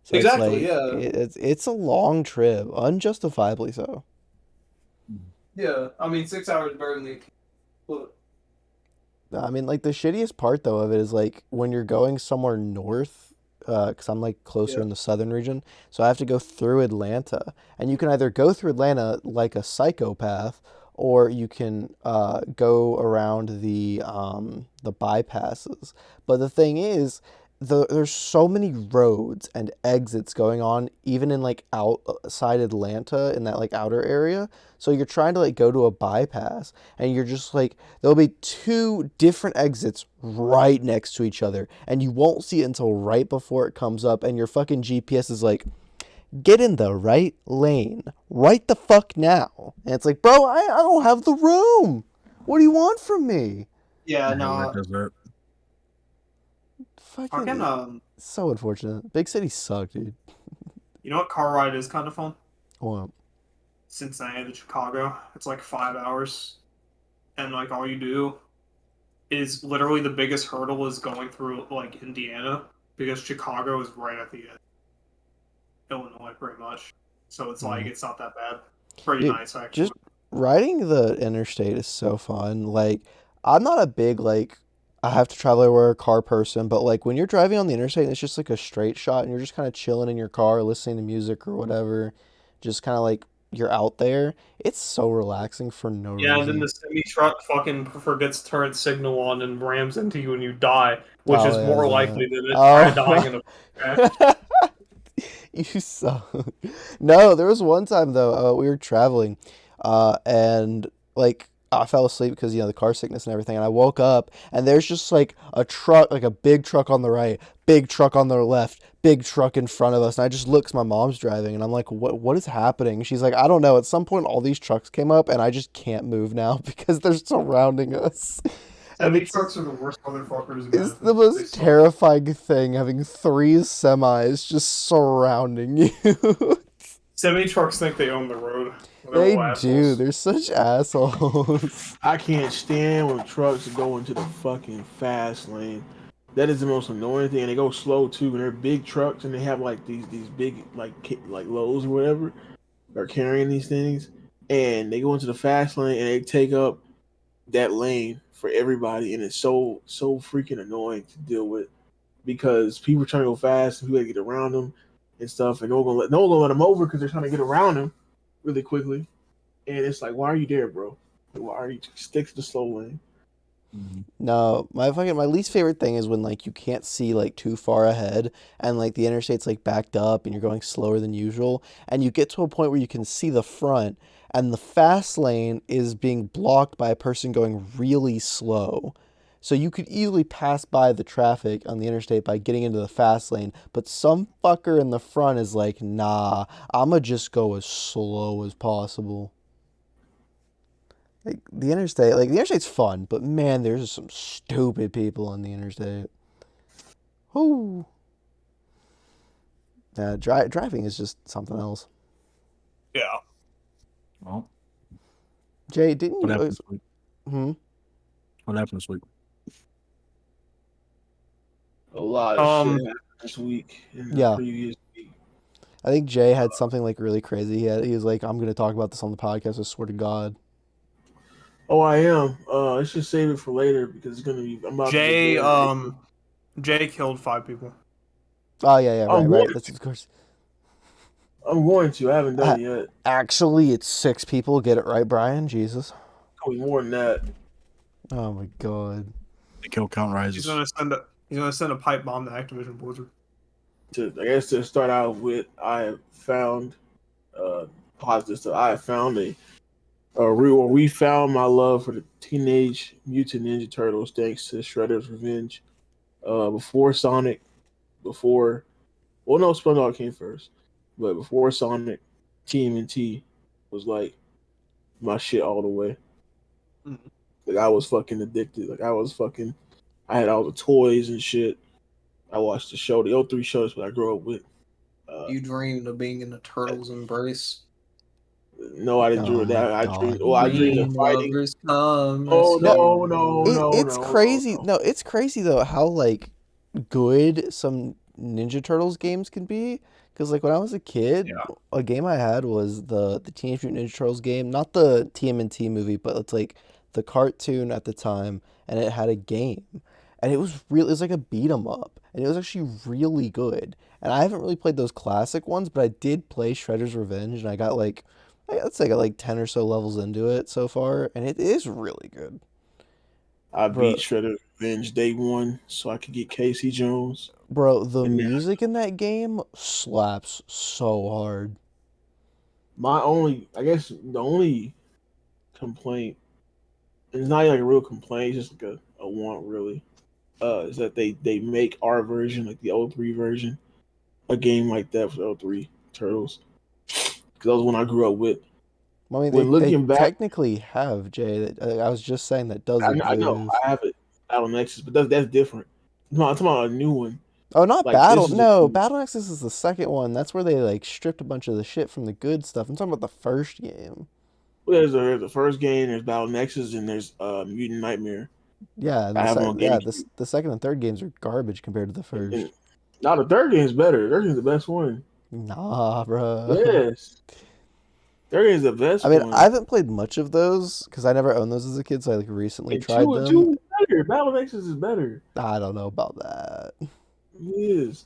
So it's Exactly. like Yeah. it's a long trip, unjustifiably so. Yeah. I mean, 6 hours better than 18. But I mean, like the shittiest part though of it is like when you're going somewhere north, because I'm like closer yeah. in the southern region, so I have to go through Atlanta, and you can either go through Atlanta like a psychopath, or you can go around the bypasses. But the thing is, there's so many roads and exits going on, even in like outside Atlanta in that like outer area. So you're trying to like go to a bypass, and you're just like there'll be two different exits right next to each other, and you won't see it until right before it comes up, and your fucking GPS is like, get in the right lane right the fuck now. And it's like, bro, I don't have the room. What do you want from me? Yeah. That No. does that. Fucking Fucking so unfortunate. Big cities suck, dude. You know what car ride is kind of fun? Well, Cincinnati to Chicago. It's like 5 hours, and like all you do is literally the biggest hurdle is going through like Indiana because Chicago is right at the end. Illinois, pretty much. So it's like mm. it's not that bad. Pretty Dude, nice actually. just riding the interstate is so fun. Like, I'm not a big like I have to travel everywhere car person, but like when you're driving on the interstate and it's just like a straight shot and you're just kind of chilling in your car, listening to music or whatever, just kind of like you're out there. It's so relaxing for no Yeah, and then reason. the semi truck fucking forgets to turn its signal on and rams into you and you die, which Oh is yeah, more that. likely than it dying Oh, in a crash. you suck. No, there was one time though, we were traveling, and like I fell asleep because the car sickness and everything, and I woke up and there's just like a truck, like a big truck on the right, big truck on the left, big truck in front of us, and I just look 'cause my mom's driving, and I'm like, what is happening? She's like, I don't know. At some point, all these trucks came up, and I just can't move now because they're surrounding us. And Semi trucks are the worst motherfuckers. it's the most terrifying thing having three semis just surrounding you. Semi trucks think they own the road. They do. They're such assholes. I can't stand when trucks go into the fucking fast lane. That is the most annoying thing. And they go slow too. And they're big trucks, and they have like these big like loads or whatever. They're carrying these things, and they go into the fast lane and they take up that lane for everybody, and it's so freaking annoying to deal with because people are trying to go fast and people gotta get around them and stuff, and no one gonna let them over because they're trying to get around them really quickly. And it's like, why are you there, bro? Why are you stick to the slow lane? No, my least favorite thing is when like you can't see like too far ahead and like the interstate's like backed up and you're going slower than usual and you get to a point where you can see the front and the fast lane is being blocked by a person going really slow. So you could easily pass by the traffic on the interstate by getting into the fast lane, but some fucker in the front is like, nah, I'ma just go as slow as possible. Like the interstate's fun, but man, there's some stupid people on the interstate. Whoo. Driving is just something else. Yeah. Well, Jay, didn't what you? happened this week? What happened this week? A lot of shit happened this week and the previous week. I think Jay had something like really crazy. He was like, I'm going to talk about this on the podcast, I swear to God. Oh, I am. I should save it for later because it's gonna be. I'm about to Jay killed 5 people. Oh yeah, right. That's of course. I'm going to. I haven't done it yet. Actually, it's 6 people. Get it right, Brian. Jesus. Probably more than that. Oh my God. The kill count rises. He's gonna send a pipe bomb to Activision Blizzard. To start out with, I have found positive stuff. I have found we found my love for the Teenage Mutant Ninja Turtles thanks to Shredder's Revenge. Before Sonic, SpongeBob came first, but before Sonic, TMNT was like my shit all the way. Like I was fucking addicted. I had all the toys and shit. I watched the show, the O3 shows that I grew up with. You dreamed of being in the Turtles' embrace. No, I didn't dream of that. I dreamed of fighting. It's crazy. No, it's crazy though how like good some Ninja Turtles games can be. Because like when I was a kid, a game I had was the Teenage Mutant Ninja Turtles game, not the TMNT movie, but it's like the cartoon at the time, and it had a game, and it was like a beat 'em up, and it was actually really good. And I haven't really played those classic ones, but I did play Shredder's Revenge, and I got like 10 or so levels into it so far, and it is really good. I beat Shredder's Revenge day 1 so I could get Casey Jones. Bro, the music in that game slaps so hard. The only complaint, it's not like a real complaint, it's just like a want really, is that they make our version, like the O3 version, a game like that for O3 Turtles. Because that was when I grew up with. Well, I mean, they technically have, Jay. I was just saying that does exist. I know, I have it, Battle Nexus, but that's different. I'm talking about a new one. Oh, not like, Battle. No, Battle Nexus is the second one. That's where they like stripped a bunch of the shit from the good stuff. I'm talking about the first game. Well, there's the first game. There's Battle Nexus, and there's Mutant Nightmare. Yeah, the second and third games are garbage compared to the first. Now the third game's better. The third game's the best one. Nah, bro. Yes. Third game's the best one. I mean, I haven't played much of those because I never owned those as a kid, so I like recently tried them. Two is better. Battle Nexus is better. I don't know about that. It is.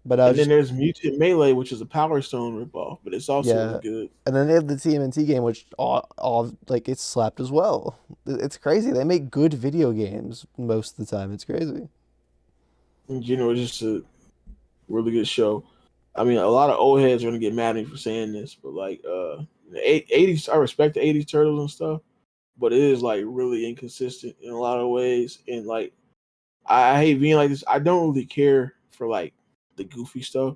But then there's Mutant Melee, which is a Power Stone ripoff, but it's also really good. And then they have the TMNT game, which all like it's slapped as well. It's crazy. They make good video games most of the time. It's crazy. In general, it's just a really good show. I mean, a lot of old heads are gonna get mad at me for saying this, but like the 80s, I respect the 80s Turtles and stuff, but it is like really inconsistent in a lot of ways. And like I hate being like this. I don't really care for like the goofy stuff.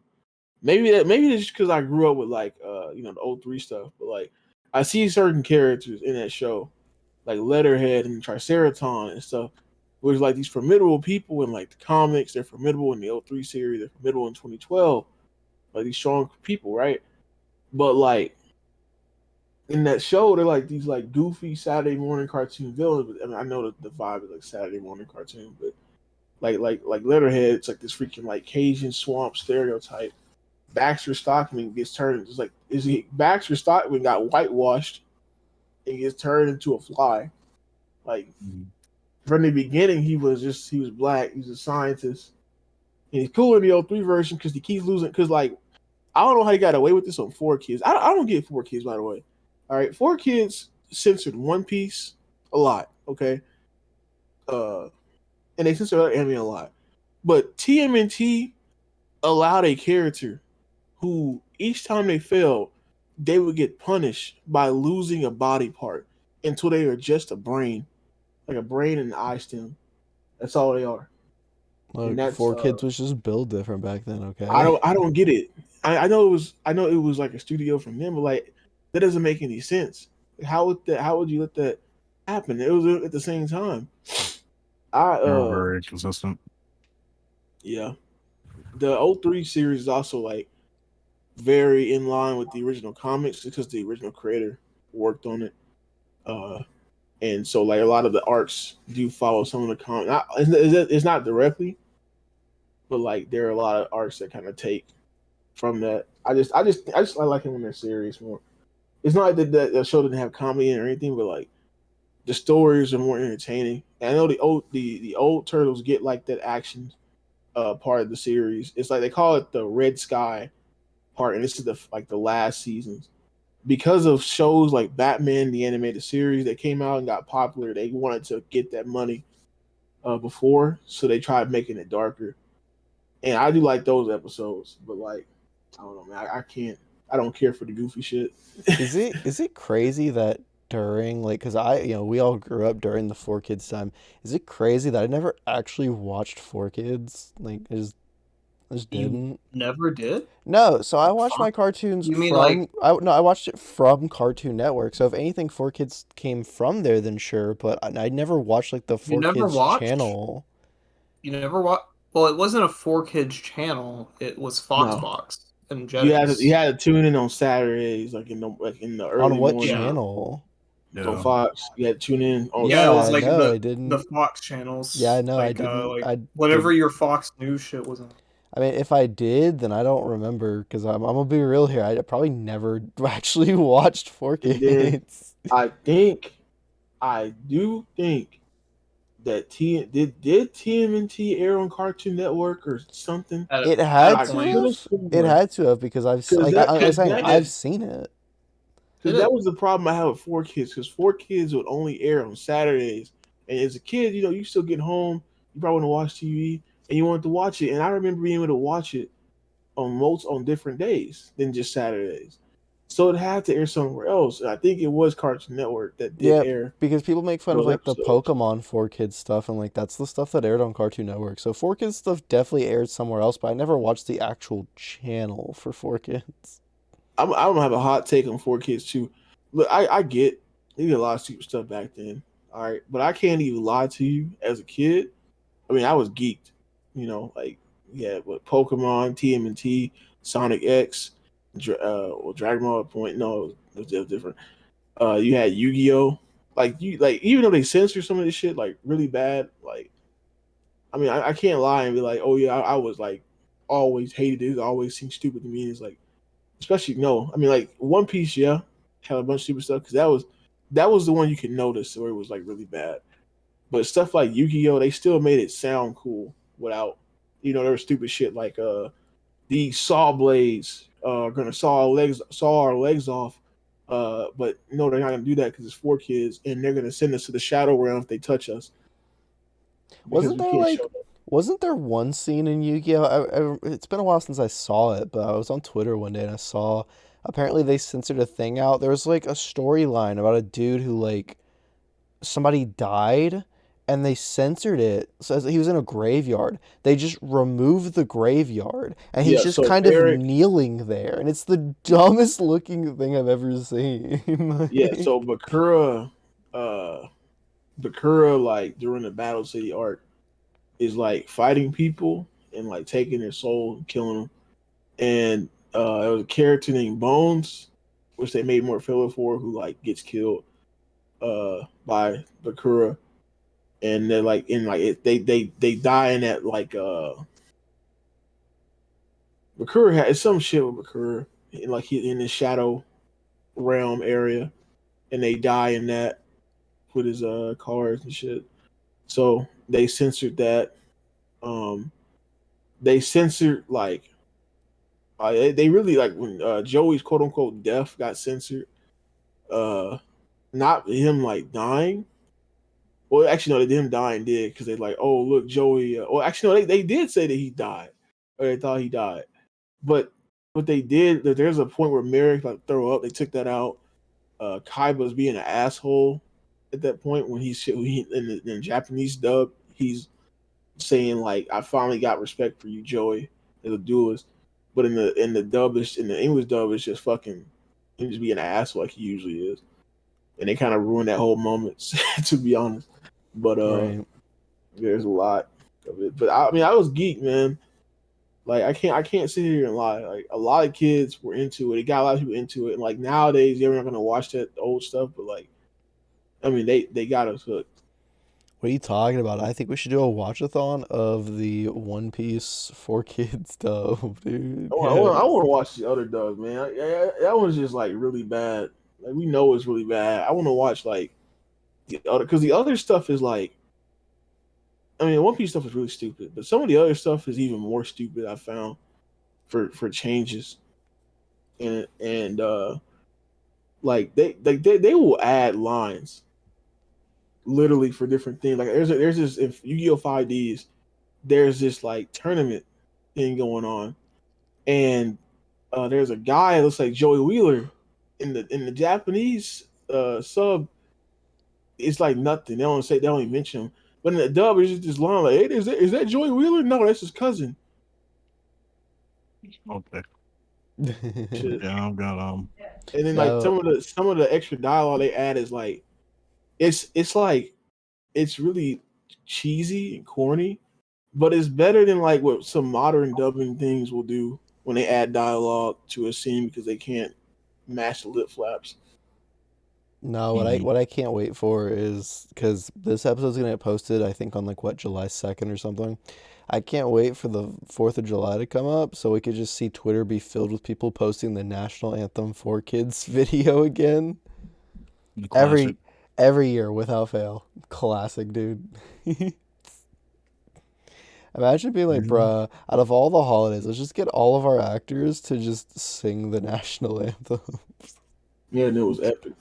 Maybe it's just because I grew up with like the '03 stuff, but like I see certain characters in that show, like Letterhead and Triceraton and stuff, which like these formidable people in like the comics. They're formidable in the '03 series. They're formidable in 2012. Like these strong people, right? But like in that show, they're like these like goofy Saturday morning cartoon villains. But, I mean, I know that the vibe is like Saturday morning cartoon, but like Letterhead, it's like this freaking like Cajun swamp stereotype. Baxter Stockman gets turned. It's like Baxter Stockman got whitewashed and gets turned into a fly. Like from the beginning, he was black. He's a scientist, and he's cooler in the '03 version because he keeps losing. Because like I don't know how he got away with this on 4Kids. I don't get 4Kids, by the way. All right, 4Kids censored One Piece a lot. Okay, and they censored other anime a lot, but TMNT allowed a character who each time they failed, they would get punished by losing a body part until they are just a brain, like a brain and an eye stem. That's all they are. And Like that's 4Kids was just built different back then. I Okay. don't get it. I know it was like a studio from them, but like that doesn't make any sense. How would you let that happen? It was at the same time. I They're very consistent. Yeah. The '03 series is also like very in line with the original comics because the original creator worked on it. And so like a lot of the arcs do follow some of the comics. It's not directly, but like there are a lot of arcs that kind of take from that. I like him when they're serious more. It's not that the show didn't have comedy in or anything, but like the stories are more entertaining. And I know the old turtles get like that action part of the series. It's like they call it the Red Sky part, and this is the last seasons. Because of shows like Batman, the animated series that came out and got popular, they wanted to get that money before, so they tried making it darker. And I do like those episodes, but like I don't know, man. I can't. I don't care for the goofy shit. Is it crazy that during like because we all grew up during the 4Kids time. Is it crazy that I never actually watched 4Kids? Like I just You didn't. never did? No, so I watched Fuck. my cartoons You mean like from I watched it from Cartoon Network. So if anything 4Kids came from there, then sure. But I never watched like the you Four never Kids watched? channel. You never watched? Well, it wasn't a 4Kids channel. It was No, Foxbox and you Jetix. had to tune in on Saturdays, like in the On early what morning. Yeah. channel? On Yeah. Fox. You had to tune in on Yeah, it was Yeah, like no, Saturdays. I the didn't. Fox Yeah, channels, no, I didn't. like I whatever did. your Fox News shit was on. I mean, if I did, then I don't remember because I'm gonna be real here. I probably never actually watched And then 4Kids. I do think that did TMNT air on Cartoon Network or something? It At a had I to point, could have have. It sworn had to have because because I'm saying it I've did. seen it. It that did. was the problem I had with 4Kids because 4Kids would only air on Saturdays, and as a kid, you still get home, you probably want to watch TV, and you wanted to watch it, and I remember being able to watch it on different days than just Saturdays. So it had to air somewhere else. And I think it was Cartoon Network that did Yeah, air because people make fun of those like the episodes. Pokemon 4Kids stuff, and like that's the stuff that aired on Cartoon Network. So 4Kids stuff definitely aired somewhere else, but I never watched the actual channel for 4Kids. I'm gonna have a hot take on 4Kids too. Look, I get they did a lot of stupid stuff back then. All right, but I can't even lie to you. As a kid, I mean, I was geeked. Like yeah, but Pokemon, TMNT, Sonic X, Dragon Ball Point. No, it was different. You had Yu-Gi-Oh. Like even though they censor some of this shit like really bad, like I mean I can't lie and be like, oh yeah, I was like always hated it. It always seemed stupid to me. And it's like especially no, I mean like One Piece, yeah, had a bunch of stupid stuff because that was the one you could notice where it was like really bad. But stuff like Yu-Gi-Oh, they still made it sound cool without, there was stupid shit like these saw blades are gonna saw our legs off. But no, they're not gonna do that because it's 4 Kids, and they're gonna send us to the shadow realm if they touch us because Wasn't we there can't show like, them. wasn't there one scene in Yu-Gi-Oh? It's been a while since I saw it, but I was on Twitter one day and I saw apparently they censored a thing out. There was like a storyline about a dude who like somebody died and they censored it. So he was in a graveyard. They just removed the graveyard and he's Yeah, just so kind of Eric, kneeling there. And it's the dumbest looking thing I've ever seen. yeah, Like, so Bakura, like during the Battle City arc, is like fighting people and like taking their soul and killing them. And there was a character named Bones, which they made more filler for, who like gets killed by Bakura, and they're like in like they die in that like Bakura had it's some shit with Bakura, like he in the shadow realm area, and they die in that with his cars and shit. So they censored that. Um, they censored like they really like when Joey's quote unquote death got censored. Uh, not him like dying. Well, actually, no, they him dying did because they like, oh look, Joey. Well, actually, no, they did say that he died, or they thought he died. But what they did, there's a point where Merrick like throw up. They took that out. Kaiba's being an asshole at that point when in the Japanese dub, he's saying like, "I finally got respect for you, Joey, as a duelist." But in the English dub, it's just fucking him just being an asshole like he usually is, and they kind of ruined that whole moment, to be honest. But right. there's a lot of it. But I mean, I was geeked, man. Like I can't sit here and lie. Like a lot of kids were into it. It got a lot of people into it. And like nowadays, they're not gonna watch that old stuff. But like, I mean, they got us hooked. What are you talking about? I think we should do a watch-a-thon of the One Piece for Kids dub, dude. I Yes. want to watch the other dubs, man. That one's just like really bad. Like we know it's really bad. I want to watch like the other because the other stuff is like, I mean, One Piece stuff is really stupid, but some of the other stuff is even more stupid. I found for changes and like they will add lines literally for different things. Like there's this if Yu-Gi-Oh 5Ds, there's this like tournament thing going on, and there's a guy that looks like Joey Wheeler in the Japanese sub. It's like nothing. They don't even mention him. But in the dub, it's just this line like, "Hey, is that Joey Wheeler? No, that's his cousin." Okay. Shit. Yeah, I've got And then like No, some of the extra dialogue they add is like it's like it's really cheesy and corny, but it's better than like what some modern dubbing things will do when they add dialogue to a scene because they can't match the lip flaps. no. Mhm. What I can't wait for is because this episode's gonna get posted. I think on like what July 2nd or something. I can't wait for the 4th of July to come up so we could just see Twitter be filled with people posting the national anthem for kids video again. The classic. Every every year without fail. Classic, dude. Imagine being like, Mhm. bruh, out of all the holidays, let's just get all of our actors to just sing the national anthem. Yeah, and it was epic.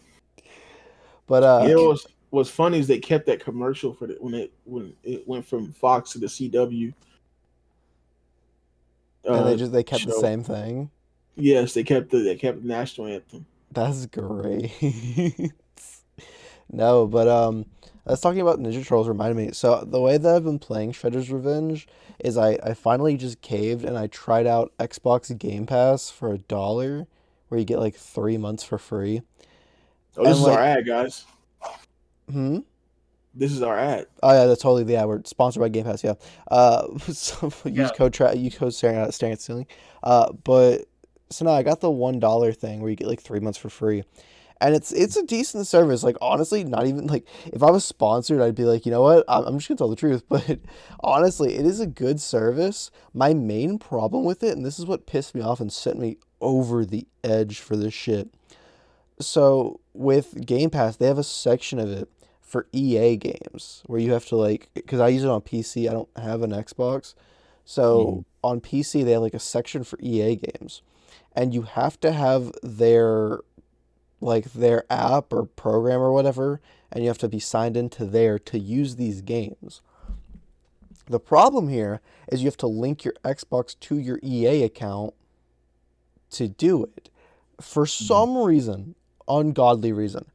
But You know what's funny is they kept that commercial for when it went from Fox to the CW and uh they kept the show. same thing. Yes, they kept the national anthem. That's great. No, but us talking about Ninja Turtles reminded me. So the way that I've been playing Shredder's Revenge is I finally just caved and I tried out Xbox Game Pass for $1, where you get like 3 months for free. Oh, this And is our like, ad, guys. hmm? This is our ad. Oh yeah, that's totally yeah. We're sponsored by Game Pass. Yeah. So use code staring at the ceiling. But so now I got the $1 thing where you get like 3 months for free, and it's a decent service. Like honestly, not even like if I was sponsored, I'd be like, you know what, I'm just gonna tell the truth. But honestly, it is a good service. My main problem with it, and this is what pissed me off and sent me over the edge for this shit. So with Game Pass, they have a section of it for EA games where you have to like, because I use it on PC, I don't have an Xbox. So Mhm. on PC, they have like a section for EA games, and you have to have their app or program or whatever, and you have to be signed into there to use these games. The problem here is you have to link your Xbox to your EA account to do it. For Mhm. some reason, ungodly reason,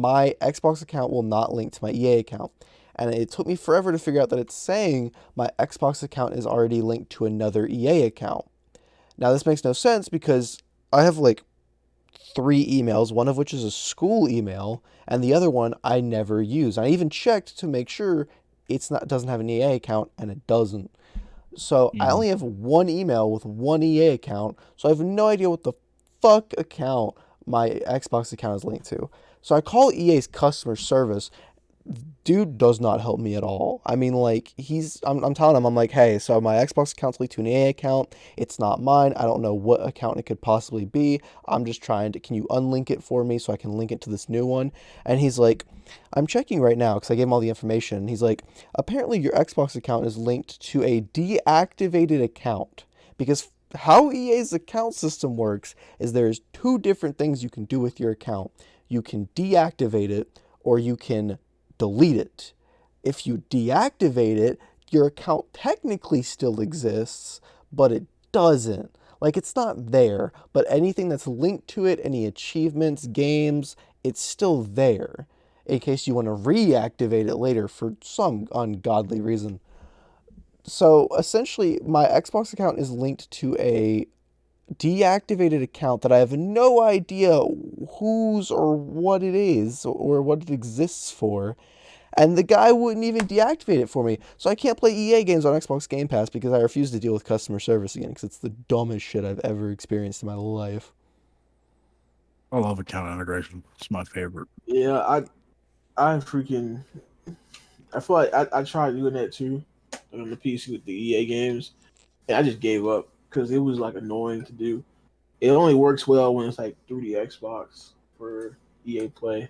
my Xbox account will not link to my EA account. And it took me forever to figure out that it's saying my Xbox account is already linked to another EA account. Now, this makes no sense because I have like 3 emails, one of which is a school email, and the other one I never use. I even checked to make sure doesn't have an EA account, and it doesn't. So I only have one email with one EA account, so I have no idea what the fuck account my Xbox account is linked to. So I call EA's customer service. Dude does not help me at all. I mean, like, I'm telling him, I'm like, hey, so my Xbox account's linked to an EA account. It's not mine. I don't know what account it could possibly be. I'm just trying to, can you unlink it for me so I can link it to this new one? And he's like, I'm checking right now because I gave him all the information. And he's like, apparently your Xbox account is linked to a deactivated account. Because how EA's account system works is there's 2 different things you can do with your account. You can deactivate it, or you can delete it. If you deactivate it, your account technically still exists, but it doesn't. Like, it's not there, but anything that's linked to it, any achievements, games, it's still there in case you want to reactivate it later for some ungodly reason. So essentially, my Xbox account is linked to a deactivated account that I have no idea whose or what it is or what it exists for. And the guy wouldn't even deactivate it for me. So I can't play EA games on Xbox Game Pass because I refuse to deal with customer service again because it's the dumbest shit I've ever experienced in my life. I love account integration. It's my favorite. Yeah, I freaking I feel like I tried doing that too on the PC with the EA games, and I just gave up because it was like annoying to do. It only works well when it's like through the Xbox for EA Play.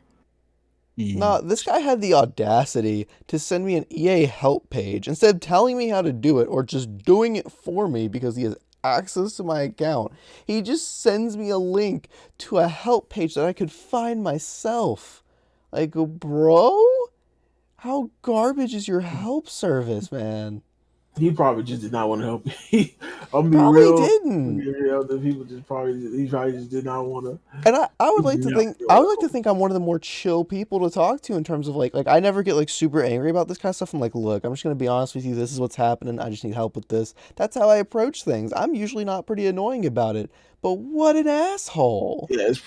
No, this guy had the audacity to send me an EA help page instead of telling me how to do it or just doing it for me because he has access to my account. He just sends me a link to a help page that I could find myself. Like, bro? How garbage is your help service, man? He probably just did not want to help me. I'm be Probably real. didn't. Be real. The people just he probably just did not want to. And I would like to think I'm one of the more chill people to talk to in terms of like I never get like super angry about this kind of stuff. I'm like, look, I'm just gonna be honest with you. This is what's happening. I just need help with this. That's how I approach things. I'm usually not pretty annoying about it. But what an asshole! Yeah, it's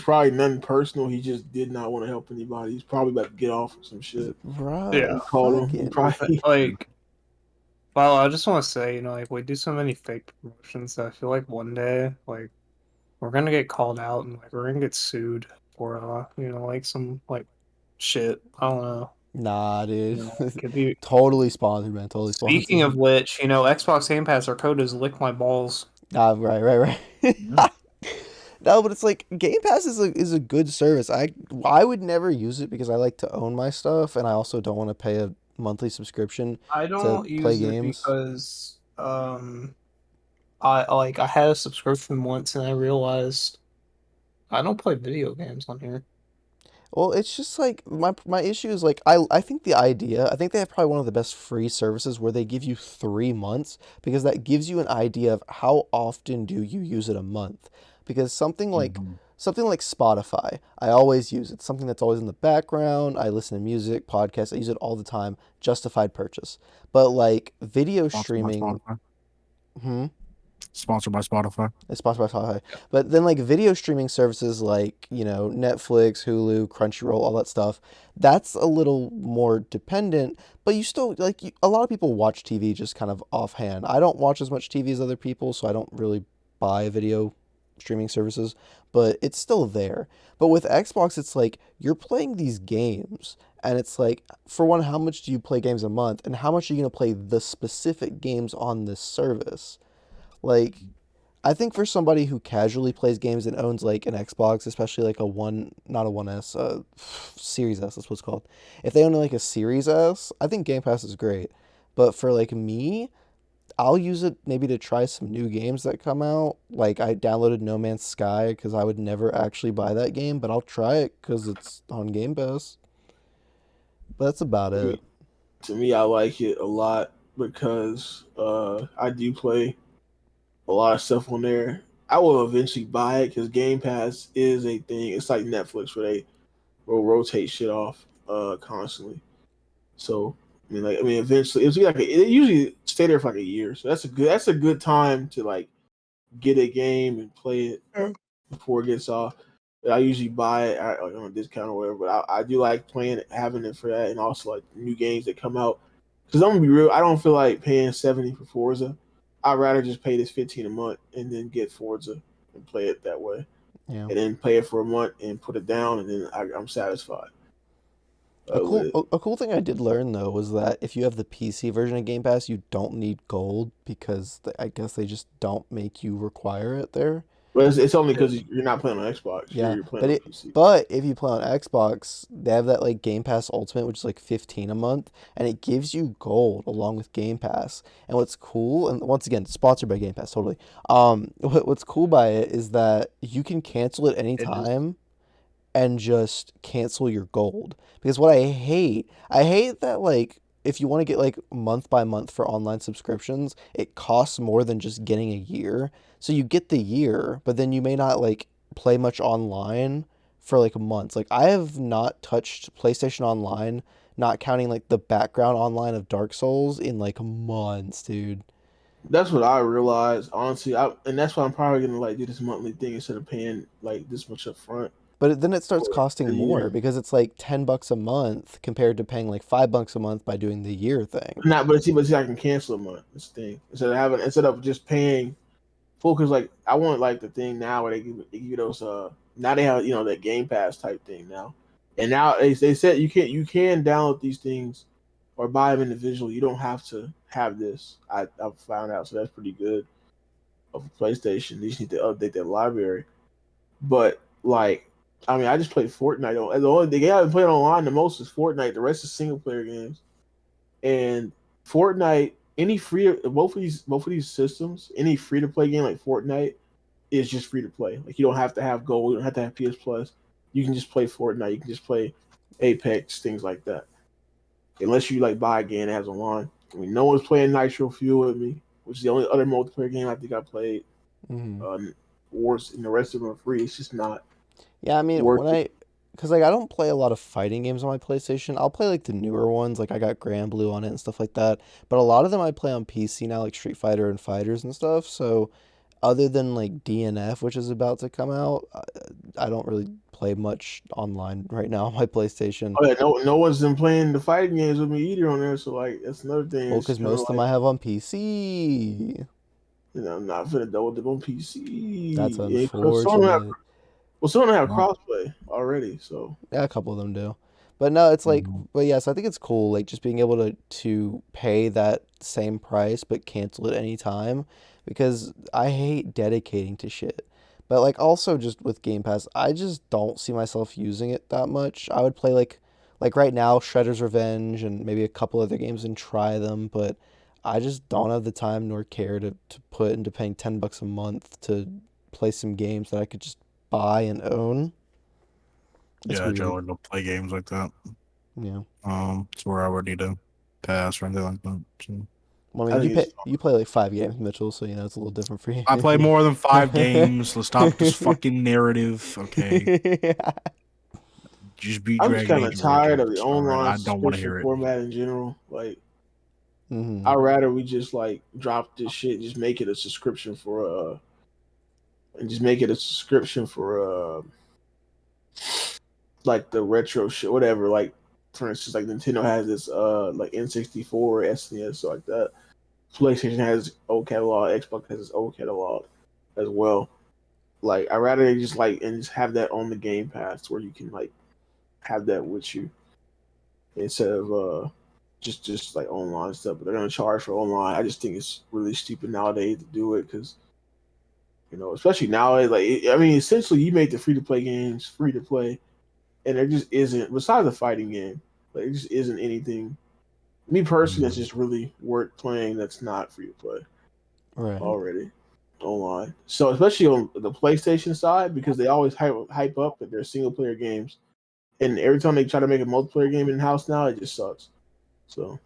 probably nothing personal. He just did not want to help anybody. He's probably about to get off or some shit. Bro, Yeah. Called him. He probably Like, well, I just want to say, like, we do so many fake promotions that I feel like one day, like, we're gonna get called out and like we're gonna get sued for, like some like shit. I don't know. Nah, dude. It could be. Totally sponsored, man. Totally sponsored. Speaking of which, Xbox Game Pass, our code is lick my balls. Ah, right. No, but it's like Game Pass is a good service. I would never use it because I like to own my stuff, and I also don't want to pay a monthly subscription I don't to play use it games. because I had a subscription once and I realized I don't play video games on here. Well, it's just like my issue is like I think I think they have probably one of the best free services where they give you 3 months because that gives you an idea of how often do you use it a month. Because something like Spotify, I always use it. Something that's always in the background. I listen to music, podcasts. I use it all the time. Justified purchase. But like video streaming, Sponsored by Spotify. it's sponsored by Spotify. But then like video streaming services like, Netflix, Hulu, Crunchyroll, all that stuff, that's a little more dependent, but you still a lot of people watch TV just kind of offhand. I don't watch as much TV as other people, so I don't really buy video streaming services, but it's still there. But with Xbox, it's like you're playing these games, and it's like, for one, how much do you play games a month, and how much are you going to play the specific games on this service? Like, I think for somebody who casually plays games and owns like an Xbox, especially like not a 1S, Series S, that's what it's called. If they own like a Series S, I think Game Pass is great. But for like me, I'll use it maybe to try some new games that come out. Like I downloaded No Man's Sky because I would never actually buy that game, but I'll try it because it's on Game Pass. But that's about it. To me, I like it a lot because I do play a lot of stuff on there. I will eventually buy it because Game Pass is a thing. It's like Netflix where will rotate shit off constantly. So eventually it usually stay there for like a year. So that's a good time to like get a game and play it before it gets off. I usually buy it like, on a discount or whatever, but I do like playing it, having it for that, and also like new games that come out. Because I'm gonna be real, I don't feel like paying $70 for Forza. I'd rather just pay this $15 a month and then get Forza and play it that way, Yeah. and then play it for a month and put it down, and then I'm satisfied with it. A cool thing I did learn though was that if you have the PC version of Game Pass, you don't need gold because I guess they just don't make you require it there. But it's only because you're not playing on Xbox. Yeah, You're playing on PC. but if you play on Xbox, they have that like Game Pass Ultimate, which is like 15 a month, and it gives you gold along with Game Pass. And what's cool, and once again, sponsored by Game Pass, totally. What's cool by it is that you can cancel it It is. anytime and just cancel your gold. Because what I hate that like if you want to get like month by month for online subscriptions, it costs more than just getting a year. So you get the year, but then you may not like play much online for like months. Like I have not touched PlayStation Online, not counting like the background online of Dark Souls in like months, dude. That's what I realized, honestly. And that's why I'm probably gonna like do this monthly thing instead of paying like this much up front Then it starts for costing the more year. because it's like $10 a month compared to paying like $5 a month by doing the year thing. Not, but see, I can cancel a month. This thing instead of just paying full. Because like I want like the thing now where they give you those now they have that Game Pass type thing now, and now they said you can download these things or buy them individually. You don't have to have this. I've found out, so that's pretty good of PlayStation. They just need to update their library. But like, I just played Fortnite. The game I've been playing online the most is Fortnite. The rest is single player games. And Fortnite, any free both of these systems, any free to play game like Fortnite is just free to play. Like you don't have to have Gold, you don't have to have PS Plus. You can just play Fortnite. You can just play Apex, things like that. Unless you like buy a game that has online. No one's playing Nitro Fuel with me, which is the only other multiplayer game I think I played. Hmm. Wars and the rest of them are free. It's just not Yeah, I mean, worth it. cause like I don't play a lot of fighting games on my PlayStation. I'll play like the newer ones, like I got Grand Blue on it and stuff like that. But a lot of them I play on PC now, like Street Fighter and Fighters and stuff. So other than like DNF, which is about to come out, I don't really play much online right now on my PlayStation. Oh yeah, no one's been playing the fighting games with me either on there. So like that's another thing. Well, It's cause kind of most of them like I have on PC. I'm not finna double dip on That's PC. Yeah, 'cause unfortunate. some of them have Well, crossplay already. So Yeah, a couple of them do. But no, it's like, mhm. but yes, I think it's cool, like just being able to pay that same price but cancel it anytime because I hate dedicating to shit. But like also just with Game Pass, I just don't see myself using it that much. I would play like right now Shredder's Revenge and maybe a couple other games and try them, but I just don't have the time nor care to put into paying $10 a month to play some games that I could just buy and own. It's Yeah, I weird. generally don't play games like that. Yeah. It's where I would need to pass or anything like that. So. Well, I I mean, think it's you play like 5 games, Mitchell, so you know it's a little different for you. I play more than 5 games. Let's stop this fucking narrative, okay? Just beat I'm just Dragon kind of Age tired of the Origins. All right, online I don't want to subscription hear it. format in general. Like Hmm. I'd rather we just like drop this shit, just make it a subscription for and just make it a subscription for like the retro shit, whatever. Like for instance, like Nintendo has this like N64, SNES, so like that. PlayStation has its old catalog, Xbox has its old catalog as well. Like I rather they just like and just have that on the Game Pass where you can like have that with you instead of just like online stuff. But they're gonna charge for online. I just think it's really stupid nowadays to do it because especially nowadays. Like essentially, you make the free to play games free to play, and there just isn't besides the fighting game. Like it just isn't anything. Me personally, that's just really worth playing. That's not free to play Right. already online. So especially on the PlayStation side, because they always hype up that they're single player games, and every time they try to make a multiplayer game in house now, it just sucks. So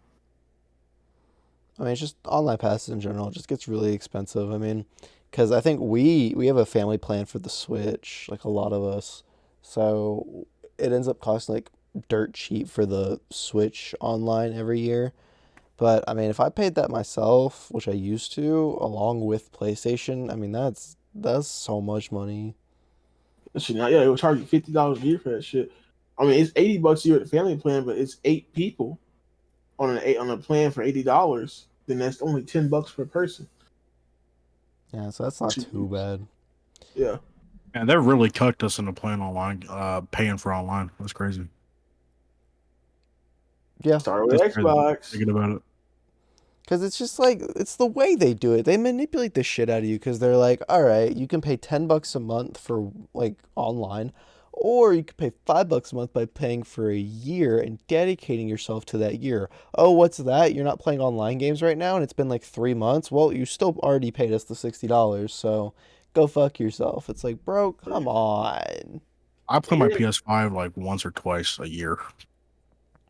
I mean, it's just online passes in general. It just gets really expensive. I mean, because I think we have a family plan for the Switch, like a lot of us. So it ends up costing like dirt cheap for the Switch online every year. But I mean, if I paid that myself, which I used to, along with PlayStation, I mean that's so much money. That shit, now, yeah, it will charge you $50 a year for that shit. I mean, it's $80 a year with the family plan, but it's 8 people on a plan for $80. Then that's only $10 per person. Yeah, so that's not too bad. Yeah, And they're really cucked us into playing online, paying for online. That's crazy. Yeah, started with Just crazy Xbox. thinking about it. because it's just like it's the way they do it. They manipulate the shit out of you because they're like, all right, you can pay $10 a month for like online, or you could pay $5 a month by paying for a year and dedicating yourself to that year. Oh, what's that? You're not playing online games right now, and it's been like 3 months. Well, you still already paid us the $60, so go fuck yourself. It's like, bro, come on. I play my Yeah. PS5 like once or twice a year.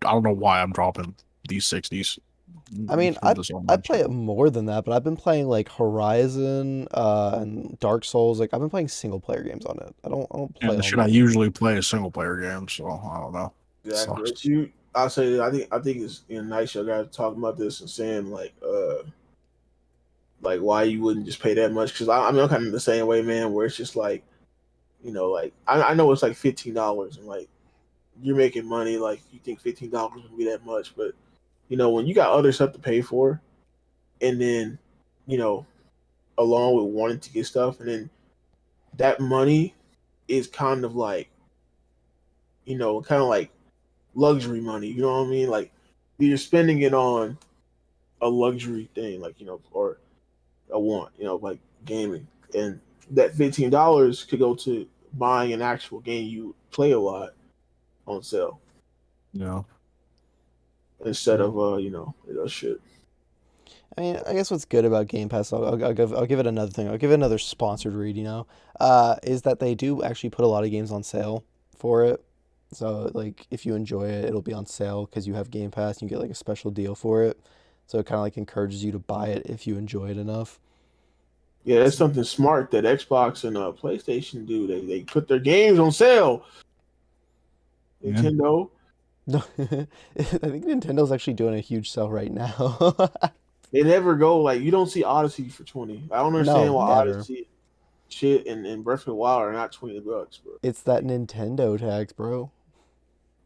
I don't know why I'm dropping these 60s. I mean, for this I online play shit. it more than that, but I've been playing like Horizon, and Dark Souls. Like I've been playing single player games on it. I don't play And the shit I online. usually play is single player games, so I don't know. Exactly. Sucks. But you, I'll say that I think it's nice y'all guys talking about this and saying like why you wouldn't just pay that much, because I mean I'm kind of the same way, man, where it's just like, like I know it's like $15 and like you're making money, like you think $15 would be that much, but when you got other stuff to pay for, and then you know along with wanting to get stuff, and then that money is kind of like luxury money, you know what I mean? Like you're spending it on a luxury thing, like or a want, like gaming, and that $15 could go to buying an actual game you play a lot on sale Yeah. instead Yeah. of shit. I mean, I guess what's good about Game Pass, I'll give it another thing. I'll give it another sponsored read. Is that they do actually put a lot of games on sale for it. So like, if you enjoy it, it'll be on sale because you have Game Pass. And you get like a special deal for it. So it kind of like encourages you to buy it if you enjoy it enough. Yeah, that's something smart that Xbox and PlayStation do. They put their games on sale. Yeah. Nintendo, No, I think Nintendo's actually doing a huge sale right now. they never go, like, you don't see Odyssey for 20. I don't understand No, why never. Odyssey shit and Breath of the Wild are not $20, bro. It's that Nintendo tax, bro.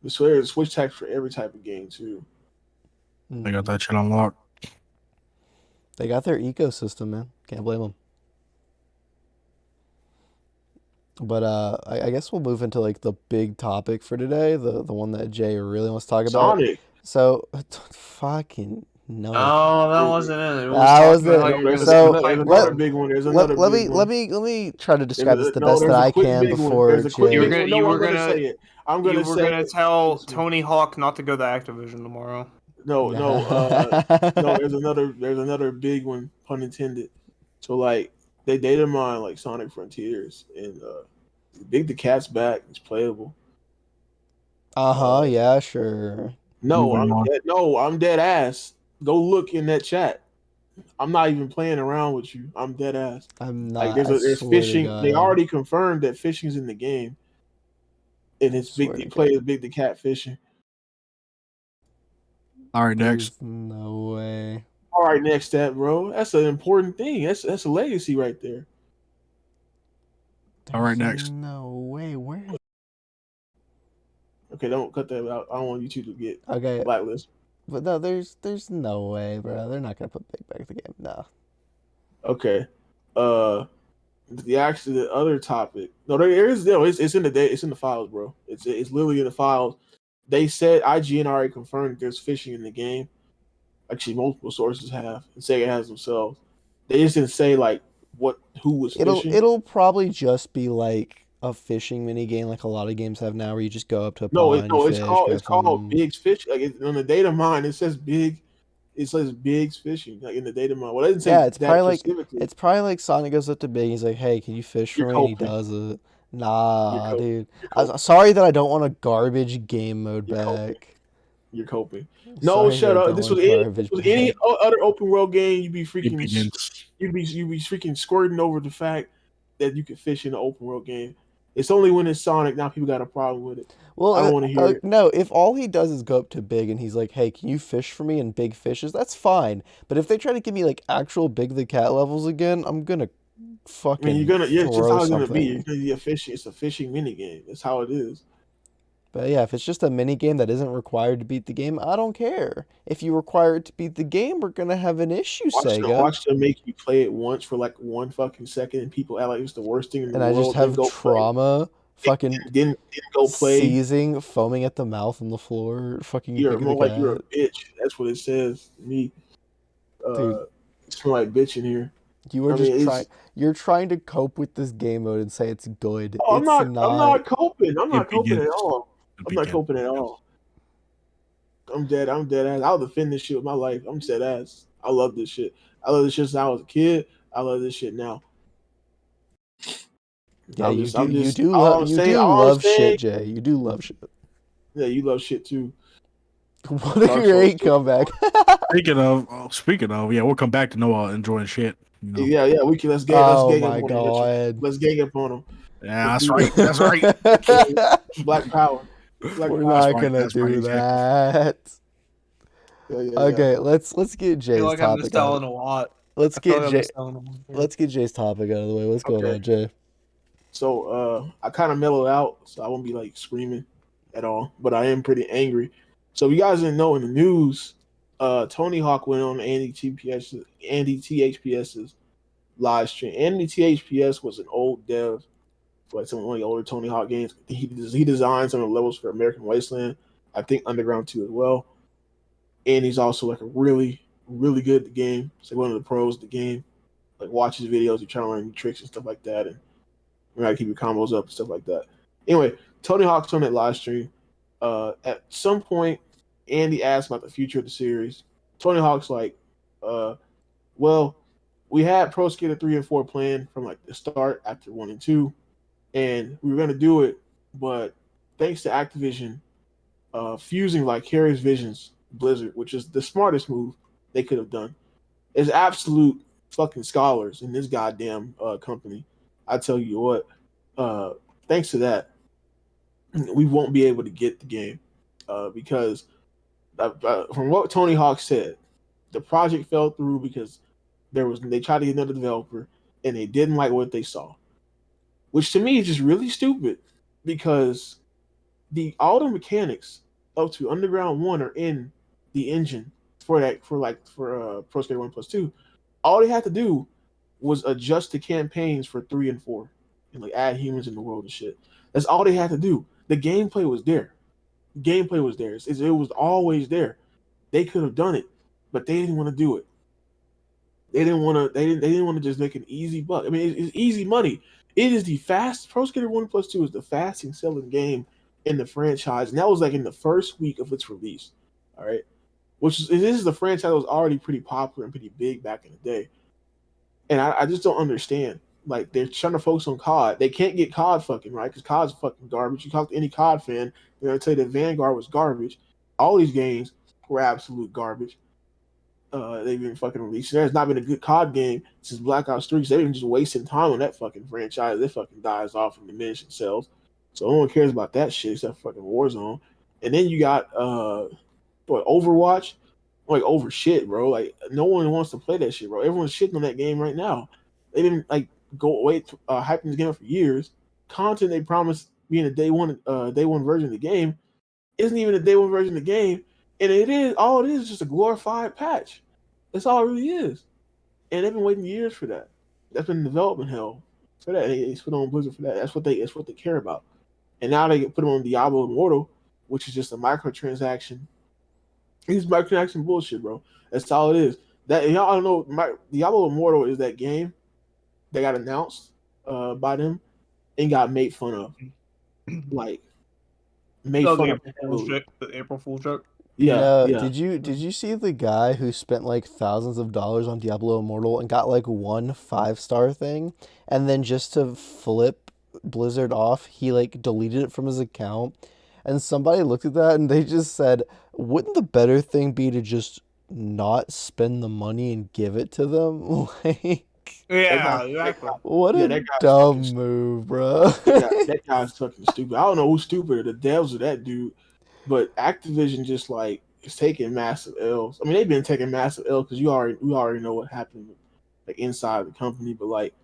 I swear it's Switch tax for every type of game too. They got that shit unlocked. They got their ecosystem, man. Can't blame them. But I guess we'll move into like the big topic for today, the one that Jay really wants to talk about. Sonic. So, fucking no. Oh, that wasn't it. It was That talking was about it. how you're There's, gonna So, there's fight another them. big one. There's another let big me one. let me try to describe this the best that There's I a quick can big one. before There's a quick Jay. big one. No, I'm gonna say it. I'm You gonna were say gonna it. tell Tony Hawk not to go to Activision tomorrow. No. There's another big one, pun intended. So like they data mine like Sonic Frontiers, and Big the Cat's back. It's playable. Uh-huh, yeah, sure. No, Moving on. I'm dead ass. Go look in that chat. I'm not even playing around with you. I'm dead ass. I'm Like not, I there's swear to fishing. They God. already confirmed that fishing's in the game, and it's Swear big. to You play God. as Big the Cat fishing. All right, next. There's no way. All right, next step, bro. That's an important thing. That's a legacy right there. All right, There's next. no way. Where is... Okay, don't cut that out. I don't want you two to get Okay, blacklist. but no, there's no way, bro. They're not gonna put Big back in the game. No. Okay. The other topic. No, there is no. It's in the day. It's in the files, bro. It's literally in the files. They said IGN already confirmed there's fishing in the game. Actually, multiple sources have, and Sega has themselves. They just didn't say like who was fishing. It'll probably just be like a fishing mini game, like a lot of games have now, where you just go up to a No, pond, you it's fish, called grab called some. Big's Fish. Like on the data mine, it says Big. It says Big's Fishing, like in the data mine. Well, it doesn't say Yeah, that specifically. it's probably like Sonic goes up to Big, he's like, "Hey, can you fish You're for me?" And he coping. does it. You're Nah, coping. dude. You're I'm coping. sorry that I don't want a garbage game mode You're coping. back. You're coping. No, Sorry that shut I up. don't This want was garbage any back. other open world game. You'd be It freaking begins. you'd be freaking squirting over the fact that you could fish in an open world game. It's only when it's Sonic now people got a problem with it. Well, I don't want to hear it. no, if all he does is go up to Big and he's like, "Hey, can you fish for me?" and Big fishes, that's fine. But if they try to give me like actual Big the Cat levels again, I'm gonna I mean, you're fucking gonna, yeah, it's just throw how it's gonna be. You're something. gonna be a fishing. It's a fishing mini game. That's how it is. But yeah, if it's just a mini game that isn't required to beat the game, I don't care. If you require it to beat the game, we're gonna have an issue, Sega. Watch them make you play it once for like 1 fucking second, and people act like it's the worst thing in the And I just world. Then have go play. trauma, fucking Then go play. seizing, foaming at the mouth on the floor, fucking You're Big the more like you're a Cat. bitch. That's what it says to me. Dude, It smell like bitch in here. you are I mean, just trying. it's. You're trying to cope with this game mode and say it's good. Oh, I'm It's not. I'm not. not coping. I'm It not coping at begins. all. It I'm not begins. coping at all. I'm dead. I'm dead ass. I'll defend this shit with my life. I'm dead ass. I love this shit. I love this shit since I was a kid. I love this shit now. Yeah, you do. I'm You just. do All love. I'm You saying. do All I'm love saying. shit, Jay. You do love shit. Yeah, you love shit too. What a Dark great Souls 2. comeback. Speaking of, yeah, we'll come back to Noah enjoying shit. You know. Yeah, yeah. We can let's Oh gang up my on him, Mitchell. god. Let's gang up on him. Yeah, Let's that's do right. that. That's right. Black power. Black We're power. not right. gonna That's right. do Exactly. that. Yeah, yeah, yeah. Okay, let's get I Jay's feel like I missed topic out out. on a lot. Let's I feel get like I Jay. missed out on a lot. Let's get Jay's topic out of the way. What's going Okay. on, Jay? So I kind of mellowed out, so I won't be like screaming at all, but I am pretty angry. So if you guys didn't know in the news, Tony Hawk went on Andy THPS's live stream. Andy THPS was an old dev for like some of the older Tony Hawk games. He designed some of the levels for American Wasteland, I think Underground 2 as well. And he's also like a really, really good at the game. He's like one of the pros of the game. Like watches videos, he trying to learn new tricks and stuff like that, and you gotta keep your combos up and stuff like that. Anyway, Tony Hawk's on that live stream. At some point, Andy asked about the future of the series. Tony Hawk's like, well, we had Pro Skater 3 and 4 planned from like the start after 1 and 2, and we were gonna do it, but thanks to Activision fusing like Harry's Visions Blizzard, which is the smartest move they could have done. Is absolute fucking scholars in this goddamn company. I tell you what, thanks to that, we won't be able to get the game because from what Tony Hawk said, the project fell through because they tried to get another developer and they didn't like what they saw, which to me is just really stupid because all the mechanics up to Underground 1 are in the engine for Pro Skater 1 plus 2. All they had to do was adjust the campaigns for 3 and 4 and like add humans in the world and shit. That's all they had to do. The gameplay was there. Gameplay was there. It was always there. They could have done it, but they didn't want to do it. They didn't want to. They didn't want to just make an easy buck. I mean, it's easy money. It is the fast. Pro Skater 1 plus 2 is the fastest selling game in the franchise, and that was like in the first week of its release. All right, this is the franchise that was already pretty popular and pretty big back in the day. And I just don't understand. Like they're trying to focus on COD. They can't get COD fucking right because COD's fucking garbage. You talk to any COD fan, they're gonna tell you that Vanguard was garbage. All these games were absolute garbage. They've been fucking releasing. There's not been a good COD game since Black Ops 3. They've been just wasting time on that fucking franchise. It fucking dies off and diminishes itself. So no one cares about that shit except fucking Warzone. And then you got Overwatch, like over shit, bro. Like no one wants to play that shit, bro. Everyone's shitting on that game right now. They didn't like go away hyping this game up for years. Content they promised being a day one version of the game isn't even a day one version of the game, and it is just a glorified patch. That's all it really is. And they've been waiting years for that. That's been development hell for that. They put on Blizzard for that. That's what they care about. And now they put them on Diablo Immortal, which is just a microtransaction. It's microtransaction bullshit, bro. That's all it is. That y'all don't know. Diablo Immortal is that game that got announced by them and got made fun of, like made Oh, fun the of. April Fool joke. Yeah, No, yeah. did you see the guy who spent like thousands of dollars on Diablo Immortal and got like one 5-star thing, and then just to flip Blizzard off, he like deleted it from his account, and somebody looked at that and they just said, "Wouldn't the better thing be to just not spend the money and give it to them?" Like, Yeah, exactly. What Yeah, a that guy's fucking. dumb move, bro. That guy's fucking stupid. I don't know who's stupider, the devs or that dude. But Activision just like is taking massive L's. I mean, they've been taking massive L's because we already know what happened like inside the company. But like,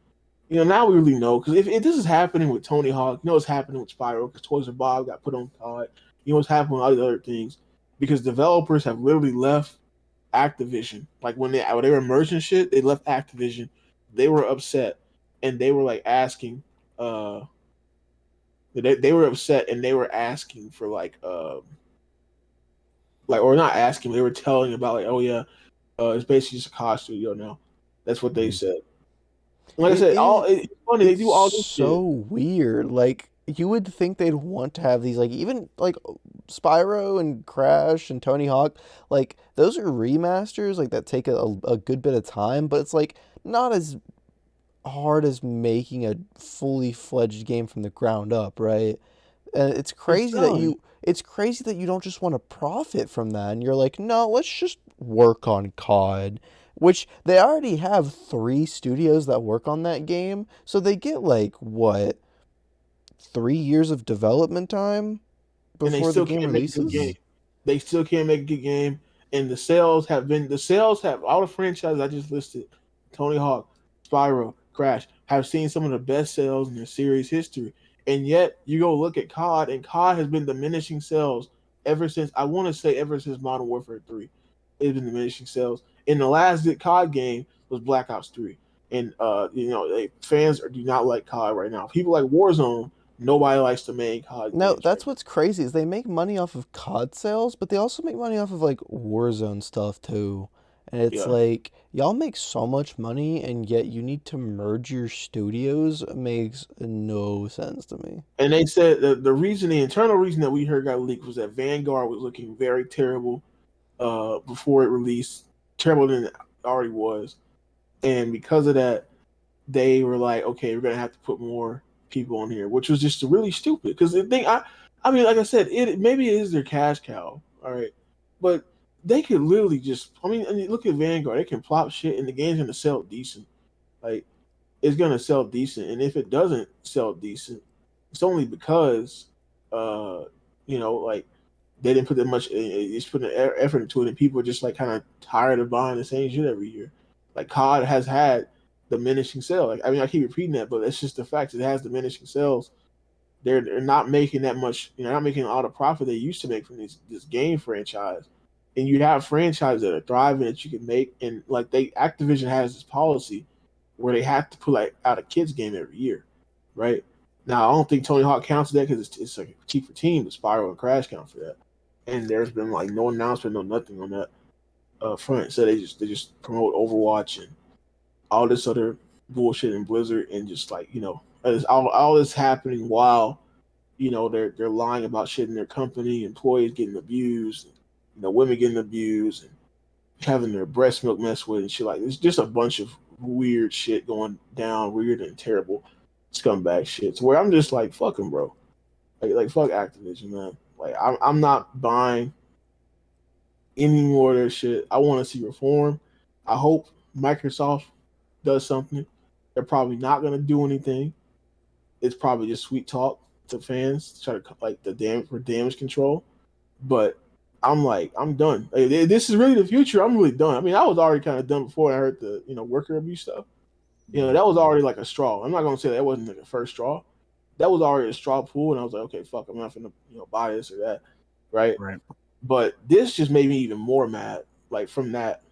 now we really know because if this is happening with Tony Hawk, what's happening with Spyro because Toys R Bob got put on COD. What's happening with all the other things because developers have literally left Activision. Like when they were merging shit, they left Activision. They were upset and they were like asking. They were upset and they were asking for like or not asking, they were telling about like, oh yeah, it's basically just a COD studio now. That's what they said. Like I It said, is. it's funny they It's do all this so shit. weird. Like you would think they'd want to have these, like even like Spyro and Crash and Tony Hawk. Like those are remasters, like that take a good bit of time, but it's like not as hard as making a fully fledged game from the ground up, right? And I'm telling you. it's crazy that you don't just want to profit from that and you're like, "No, let's just work on COD." Which they already have 3 studios that work on that game, so they get like what, 3 years of development time And they before the still game can't make a good game. releases? They still can't make a good game. And the sales have all the franchises I just listed, Tony Hawk, Spyro, Crash, have seen some of the best sales in their series history. And yet you go look at COD, and COD has been diminishing sales ever since ever since Modern Warfare 3. It's been diminishing sales. And the last good COD game was Black Ops 3. And fans do not like COD right now. People like Warzone. Nobody likes the main COD No, games right that's what's crazy is they make money off of COD sales, but they also make money off of like Warzone stuff too. And it's Yeah. like y'all make so much money and yet you need to merge your studios. Makes no sense to me. And they said the internal reason that we heard got leaked was that Vanguard was looking very terrible before it released, terrible than it already was. And because of that, they were like, okay, we're gonna have to put more people on here, which was just really stupid. Because the thing, I mean, like I said, maybe it is their cash cow, all right, but they could literally just, I mean, look at Vanguard, they can plop shit, and the game's gonna sell decent. Like it's gonna sell decent, and if it doesn't sell decent, it's only because, uh, like they didn't put that much. It's put an effort into it, and people are just like kind of tired of buying the same shit every year. Like COD has had diminishing sales. Like I mean, I keep repeating that, but that's just the fact. It has diminishing sales. They're not making that much. Not making all the profit they used to make from this game franchise. And you have franchises that are thriving that you can make, and like Activision has this policy where they have to put like out a kids game every year, right? Now I don't think Tony Hawk counts for that because it's like a cheaper team, but Spyro and Crash count for that. And there's been like no announcement, no nothing on that front. So they just promote Overwatch and all this other bullshit in Blizzard, and just like all this happening while they're lying about shit in their company, employees getting abused, women getting abused, and having their breast milk messed with and shit. Like it's just a bunch of weird shit going down, weird and terrible scumbag shit. So where I'm just like, fuck them, bro. Like fuck Activision, man. Like I'm not buying any more of their shit. I want to see reform. I hope Microsoft does something. They're probably not gonna do anything. It's probably just sweet talk to fans to try to like damage control. But I'm like, I'm done. Like, this is really the future. I'm really done. I mean, I was already kind of done before I heard the worker abuse stuff. That was already like a straw. I'm not gonna say that wasn't like a first straw. That was already a straw pool, and I was like, okay, fuck, I'm not gonna buy this or that, right? Right. But this just made me even more mad. Like from that,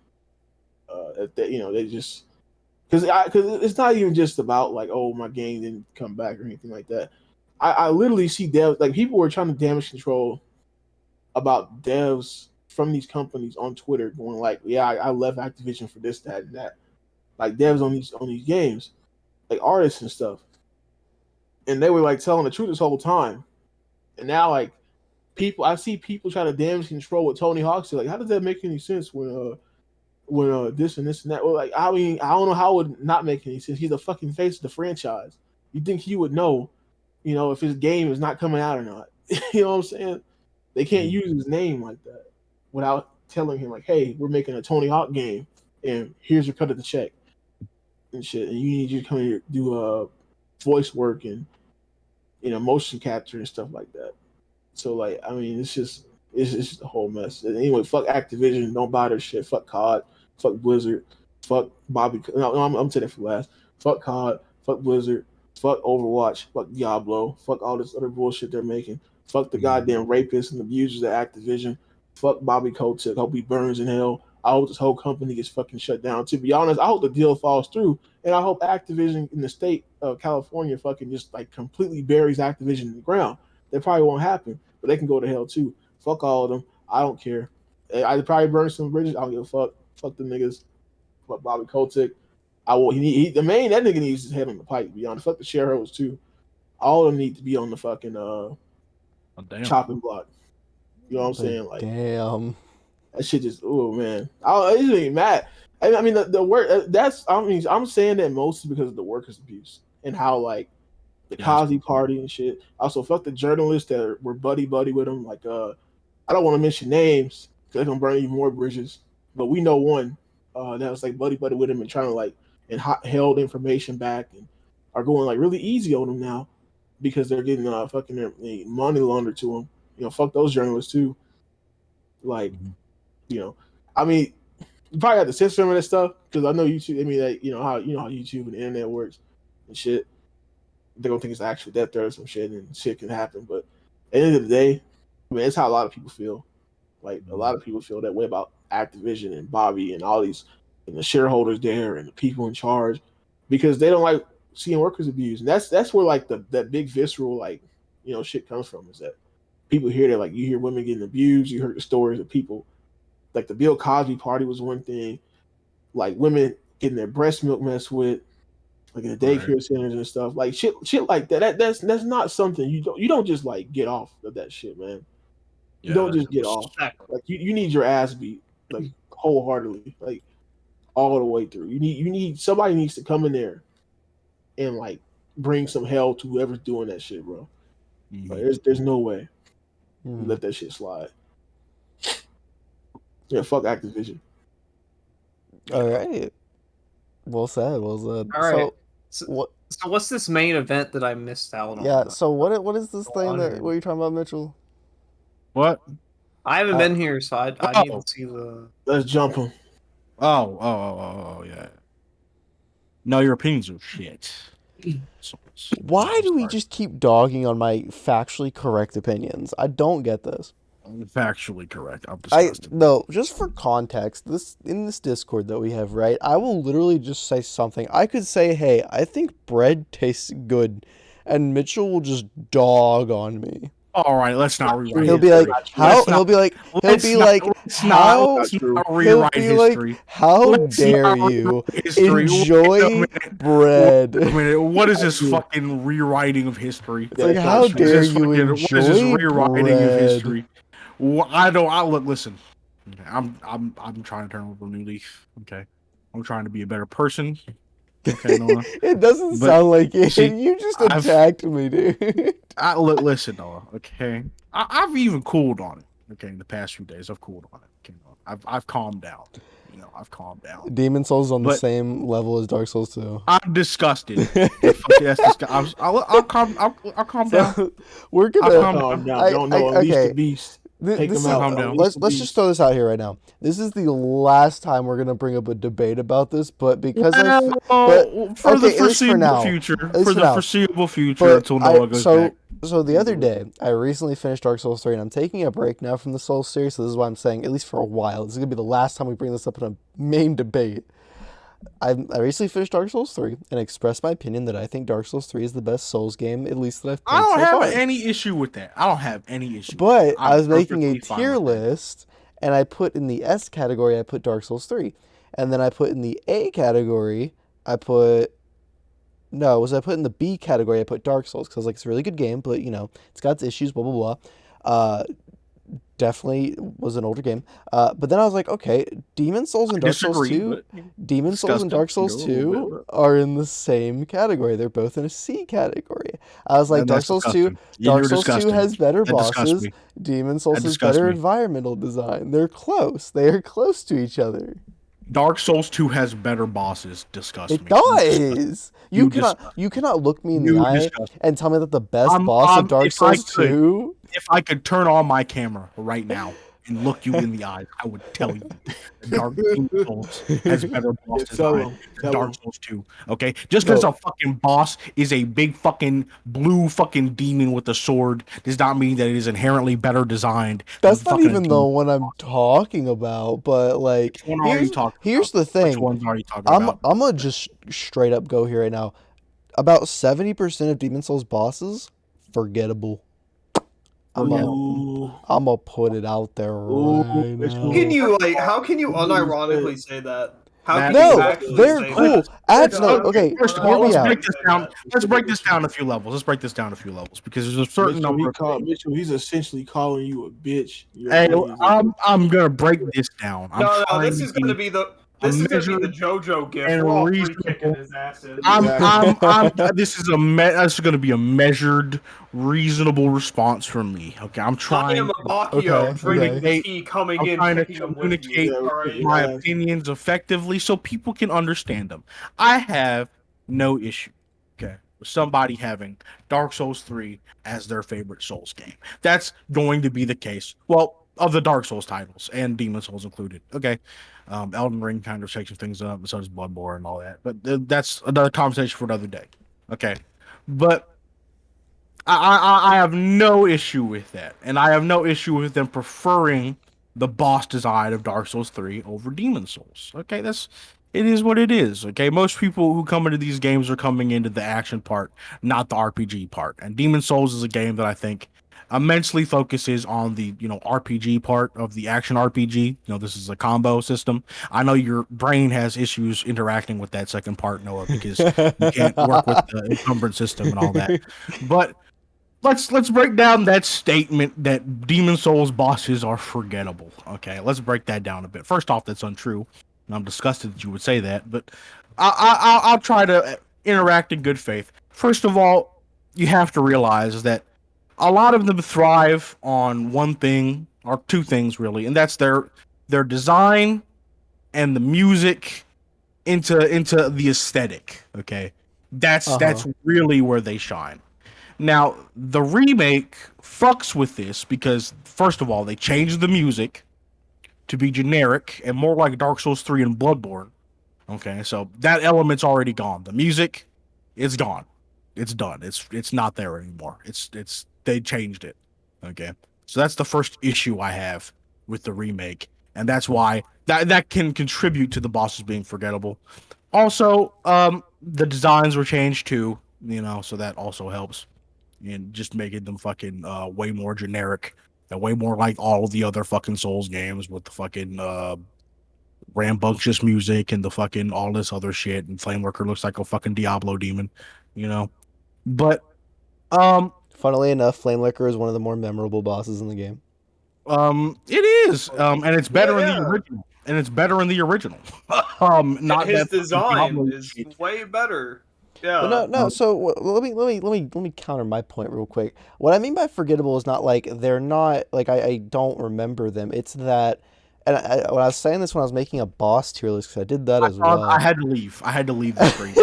they just because it's not even just about like, oh, my game didn't come back or anything like that. I literally see devs like people were trying to damage control about devs from these companies on Twitter going like, yeah, I left Activision for this, that, and that. Like devs on these games, like artists and stuff, and they were like telling the truth this whole time. And now like I see people try to damage control with Tony Hawk. So like, how does that make any sense when this and this and that? Well, like I mean, I don't know how it would not make any sense. He's the fucking face of the franchise. You think he would know, if his game is not coming out or not? You know what I'm saying? They can't use his name like that without telling him like, hey, we're making a Tony Hawk game, and here's your cut of the check. and shit, and you need you to come here do voice work and motion capture and stuff like that. So like, I mean, it's just a whole mess. And anyway, fuck Activision, don't buy their shit. Fuck COD, fuck Blizzard, fuck Bobby. No, I'm saying that for last. Fuck COD, fuck Blizzard, fuck Overwatch, fuck Diablo, fuck all this other bullshit they're making. Fuck the goddamn rapists and abusers at Activision. Fuck Bobby Kotick. Hope he burns in hell. I hope this whole company gets fucking shut down. To be honest, I hope the deal falls through, and I hope Activision in the state of California fucking just like completely buries Activision in the ground. That probably won't happen, but they can go to hell too. Fuck all of them. I don't care. I'd probably burn some bridges. I don't give a fuck. Fuck the niggas. Fuck Bobby Kotick. I will. That nigga needs his head on the pipe. To be honest, fuck the shareholders too. All of them need to be on the fucking chopping block. You know what I'm saying? Like, damn. That shit just, oh man, it just ain't mad. I mean, the work I'm saying that mostly because of the workers' abuse and how like the Cosby party and shit. Also, fuck the journalists that were buddy with them. Like, I don't want to mention names because they're gonna burn even more bridges. But we know one that was like buddy with him and trying to like and held information back and are going like really easy on them now because they're getting fucking their money laundered to them. Fuck those journalists too. Like. I mean, you probably have to censor some of that stuff because I know YouTube. I mean, like, how YouTube and the internet works and shit. They're gonna think it's actual death threat or some shit, and shit can happen. But at the end of the day, I mean, it's how a lot of people feel. Like a lot of people feel that way about Activision and Bobby and all these and the shareholders there and the people in charge because they don't like seeing workers abused. And that's where like that big visceral like shit comes from is that people hear that like you hear women getting abused, you heard the stories of people. Like the Bill Cosby party was one thing, like women getting their breast milk messed with, like in the daycare centers and stuff, like shit like that. That's not something you don't just like get off of that shit, man. You don't just get off. Like you need your ass beat, like wholeheartedly, like all the way through. You need somebody needs to come in there and like bring some hell to whoever's doing that shit, bro. Like, there's no way let that shit slide. Yeah, fuck Activision. All right. Well said. Well said. All right. So what's this main event that I missed out on? Yeah. So what is this thing what are you talking about, Mitchell? What? I haven't been here, so I need to see the. Let's jump him. Oh, yeah. No, your opinions are shit. Why do we just keep dogging on my factually correct opinions? I don't get this. Factually correct. I'm disgusted. No, just for context, in this Discord that we have, right? I will literally just say something. I could say, "Hey, I think bread tastes good," and Mitchell will just dog on me. All right, let's not rewrite. He'll be like, "How?" He'll be like, "How?" How dare you enjoy bread? Wait a minute, what is this fucking rewriting of history? It's like, how dare you enjoy What is this rewriting bread? of history? I look. Listen, I'm trying to turn over a new leaf. Okay, I'm trying to be a better person. Okay, Noah. It doesn't sound like it. See, you just attacked me, dude. Listen, Noah. Okay, I've even cooled on it. Okay, in the past few days, I've cooled on it. Okay, Noah. I've calmed down. I've calmed down. Demon Souls on the same level as Dark Souls 2. I'm disgusted. I'll calm down. We're gonna calm down. Don't know unleash the beast. Let's just throw this out here right now. This is the last time we're gonna bring up a debate about this, but because for the foreseeable future until Noah goes back. So the other day, I recently finished Dark Souls 3, and I'm taking a break now from the Souls series. So this is why I'm saying, at least for a while, this is gonna be the last time we bring this up in a main debate. I recently finished Dark Souls 3 and expressed my opinion that I think Dark Souls 3 is the best Souls game, at least that I've played so far. I don't have any issue with that. I don't have any issue. But I was making a tier list, and I put in the S category, I put Dark Souls 3. And then I put in the A category, I put in the B category, I put Dark Souls, because it's a really good game, but, it's got its issues, blah, blah, blah. Definitely was an older game. But then I was like, okay, Demon Souls and Dark Souls 2 are in the same category. They're both in a C category. I was like, Dark Souls 2 has better bosses. Demon Souls has better environmental design. They're close. They are close to each other. Dark Souls 2 has better bosses. Disgust It me. You disgust. does. You disgust. You cannot look me in the You eye disgust. and tell me that the best boss of Dark Souls 2. If I could turn on my camera right now and look you in the eyes, I would tell you that Demon Souls has better boss Yeah, design than tell Dark him. Souls 2. Okay? Just because No. a fucking boss is a big fucking blue fucking demon with a sword does not mean that it is inherently better designed than That's not fucking a even the demon. one I'm talking about, but like Which one are you talking here's about? the Which thing. ones are you talking about? I'm gonna just straight up go here right now. About 70% of Demon Souls bosses, forgettable. Ooh. I'm gonna put it out there Ooh. right How can now. you like? How can you This dude unironically say that? How That- can you No, actually they're say cool. that? No, How can okay, you First of hear all, me let's out. break this say down. that? Let's break this down a few levels. Let's break this down a few levels because there's a certain number of things. Mitchell, he's essentially calling you a bitch. You're Hey, saying he's a I'm gonna break this down. I'm No, trying this to is gonna be be the a this is gonna be the measured JoJo gift. and We're all three kicking reasonable. his ass in. Exactly. I'm. This is this is gonna be a measured, reasonable response from me. Okay, I'm I trying am a to Bakio Okay, drinking the communicate. tea, coming I'm in, trying to kicking him with me. communicate Yeah, All kick right. your my ass. opinions effectively so people can understand them. I have no issue, okay, with somebody having Dark Souls 3 as their favorite Souls game. That's going to be the case. Well, of the Dark Souls titles and Demon Souls included. Okay. Elden Ring kind of shakes things up, and so does Bloodborne and all that. But that's another conversation for another day. Okay. But I have no issue with that, and I have no issue with them preferring the boss design of Dark Souls 3 over Demon Souls. Okay, it is what it is. Okay, most people who come into these games are coming into the action part, not the RPG part. And Demon Souls is a game that I think immensely focuses on the RPG part of the action RPG. This is a combo system. I know your brain has issues interacting with that second part, Noah, because you can't work with the encumbrance system and all that. But let's break down that statement that Demon Souls bosses are forgettable. Okay, let's break that down a bit. First off, that's untrue, and I'm disgusted that you would say that. But I'll try to interact in good faith. First of all, you have to realize that a lot of them thrive on one thing or two things really, and that's their design and the music into the aesthetic. Okay, that's really where they shine. Now, the remake fucks with this because, first of all, they changed the music to be generic and more like Dark Souls 3 and Bloodborne. Okay, so that element's already gone. The music, it's gone. It's done. It's not there anymore. It's they changed it. Okay. So that's the first issue I have with the remake. And that's why that can contribute to the bosses being forgettable. Also, the designs were changed too, so that also helps and just making them fucking way more generic and way more like all of the other fucking Souls games with the fucking rambunctious music and the fucking all this other shit. And Flameworker looks like a fucking Diablo demon, you know. But Funnily enough, Flamelicker is one of the more memorable bosses in the game. it is, and it's better in the original, and it's better in the original. Not His that fucking design Diablo is shit. way better. But Yeah. no. So let me counter my point real quick. What I mean by forgettable is not like they're not like I don't remember them. It's that, and when I was saying this when I was making a boss tier list because I did that as I well. had to leave. I had to leave the screen.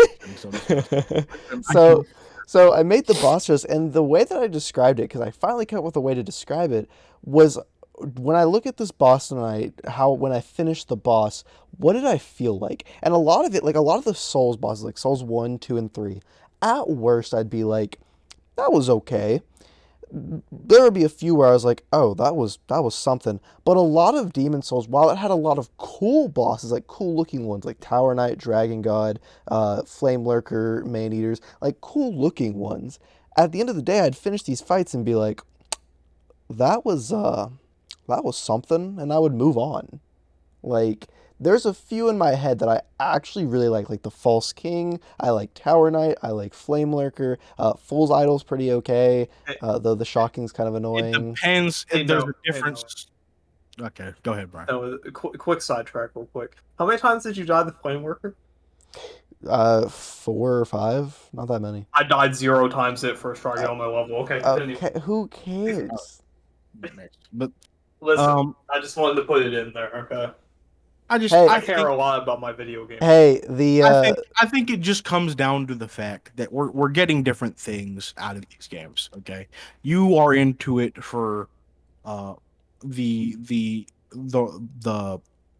So I made the boss list, and the way that I described it, because I finally came up with a way to describe it, was when I look at this boss tonight, when I finished the boss, what did I feel like? And a lot of it, like a lot of the Souls bosses, like Souls 1, 2, and 3, at worst, I'd be like, that was okay. There would be a few where I was like, oh, that was something. But a lot of Demon Souls, while it had a lot of cool bosses, like cool looking ones, like Tower Knight, Dragon God, Flame Lurker, Man Eaters, like cool looking ones, at the end of the day, I'd finish these fights and be like, that was something, and I would move on. Like, there's a few in my head that I actually really like the False King. I like Tower Knight. I like Flame Lurker. Fool's Idol's pretty okay, though the Shocking's kind of It annoying. depends. Hey, There's no, a difference. Okay, go ahead, Brian. Quick sidetrack, real quick. How many times did you die the flame worker? 4 or 5, not that many. I died 0 times at first try to get on my level. Okay, continue. Okay, who cares? But Listen, I just wanted to put it in there. Okay. Hey, I care a lot about my video game. hey, the I think it just comes down to the fact that we're getting different things out of these games. Okay, you are into it for uh the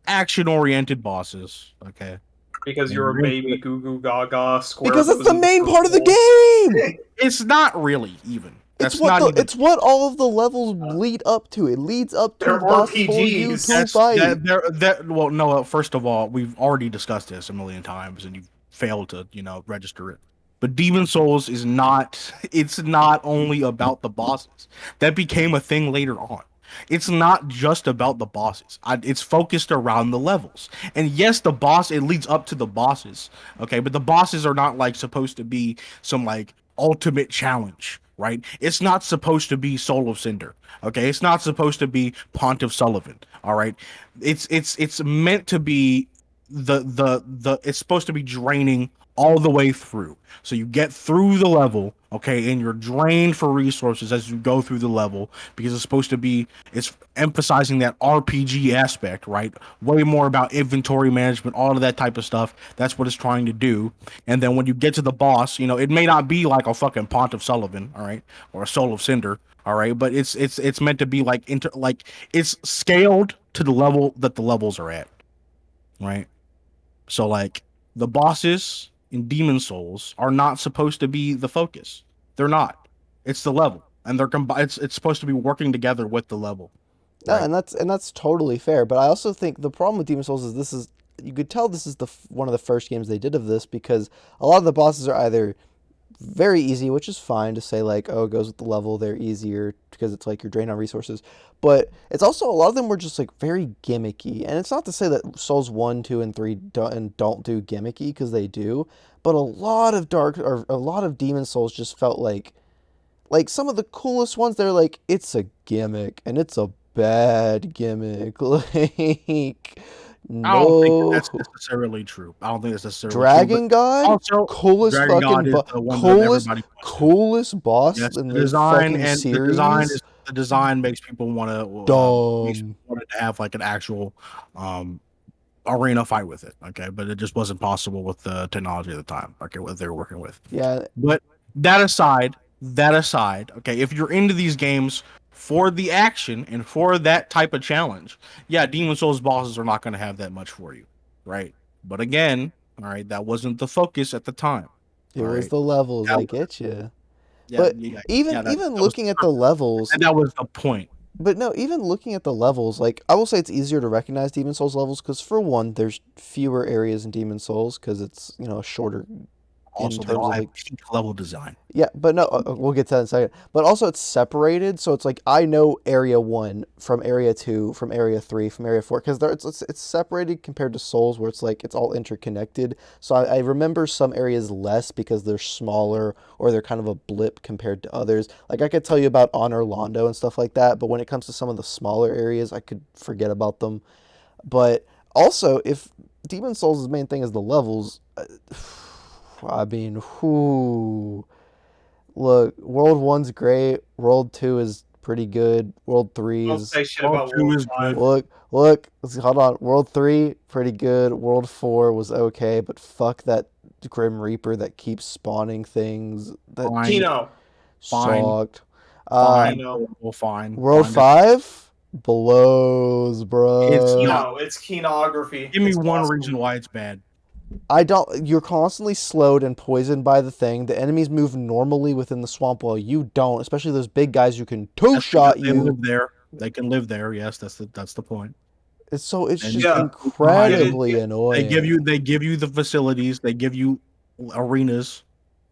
action oriented bosses. Okay, Because and you're a you're into baby it. goo goo gaga square because that's goes the in the main part of the circle. game. It's not really even. It's That's what not the even. it's what all of the levels lead up to. It leads up to They're the bosses for you RPGs. to That's fight. that. Well, no. First of all, we've already discussed this a million times, and you failed to register it. But Demon Souls is not. It's not only about the bosses. That became a thing later on. It's not just about the bosses. It's focused around the levels. And yes, the boss it leads up to the bosses. Okay, but the bosses are not like supposed to be some like ultimate challenge, right? It's not supposed to be Soul of Cinder. Okay, it's not supposed to be Pontiff Sullivan. All right, it's meant to be the it's supposed to be draining all the way through. So you get through the level, okay, and you're drained for resources as you go through the level because it's supposed to be it's emphasizing that RPG aspect, right? Way more about inventory management, all of that type of stuff. That's what it's trying to do. And then when you get to the boss, it may not be like a fucking Pontiff Sullivan, all right, or a Soul of Cinder, all right, but it's meant to be like it's scaled to the level that the levels are at, right? So like the bosses in Demon Souls are not supposed to be the focus. They're not. It's the level, and it's supposed to be working together with the level, No, right? and that's totally fair. But I also think the problem with Demon Souls is this is you could tell this is one of the first games they did of this because a lot of the bosses are either very easy, which is fine to say like, oh, it goes with the level, they're easier because it's like you're drained on resources. But it's also a lot of them were just like very gimmicky. And it's not to say that Souls 1, 2, and 3 don't do gimmicky because they do, but a lot of a lot of Demon Souls just felt like some of the coolest ones they're like it's a gimmick and it's a bad gimmick. Like I don't think no. that's necessarily true. I don't think that's necessarily true. But Dragon God, also, coolest Dragon God fucking is the one that coolest everybody points to. coolest boss Yes, in the fucking series. the design makes people want to Dumb. have like an actual arena fight with it. Okay, but it just wasn't possible with the technology at the time. Okay, what they were working with. Yeah, But that aside, okay, if you're into these games for the action and for that type of challenge, yeah, Demon Souls bosses are not going to have that much for you, right? But again, all right, that wasn't the focus at the time. it All was right, the levels. that I was, get you. yeah, But yeah, even yeah, even that was looking at the levels, and that was the point. but no, even looking at the levels, like I will say it's easier to recognize Demon Souls levels because for one, there's fewer areas in Demon Souls because it's shorter in Also, they terms all of have like peak level design. yeah, but no, we'll get to that in a second. But also, it's separated, so it's like I know Area 1 from Area 2, from Area 3, from Area 4, because it's separated compared to Souls, where it's like it's all interconnected. So I remember some areas less because they're smaller or they're kind of a blip compared to others. Like I could tell you about Honor Londo and stuff like that, but when it comes to some of the smaller areas, I could forget about them. But also, if Demon Souls' main thing is the levels, I mean, whoo. Look, World 1's great. World 2 is pretty good. World 3 Don't is say shit World about 2 World is 5. good. look, hold on. World 3 pretty good. World 4 was okay, but fuck that Grim Reaper that keeps spawning things. That Fine, Kino. fine, sucked. fine, Kino. fine. World 5 blows, It's bruh. not. Kino. It's kinography. Give me It's one awesome. reason why it's bad. I don't. You're constantly slowed and poisoned by the thing. The enemies move normally within the swamp while you don't. Especially those big guys who can two That's shot because they you. live there. They can live there. Yes, that's the point. It's And you just Yeah. can hide them. incredibly They give you annoying. they give you the facilities. They give you arenas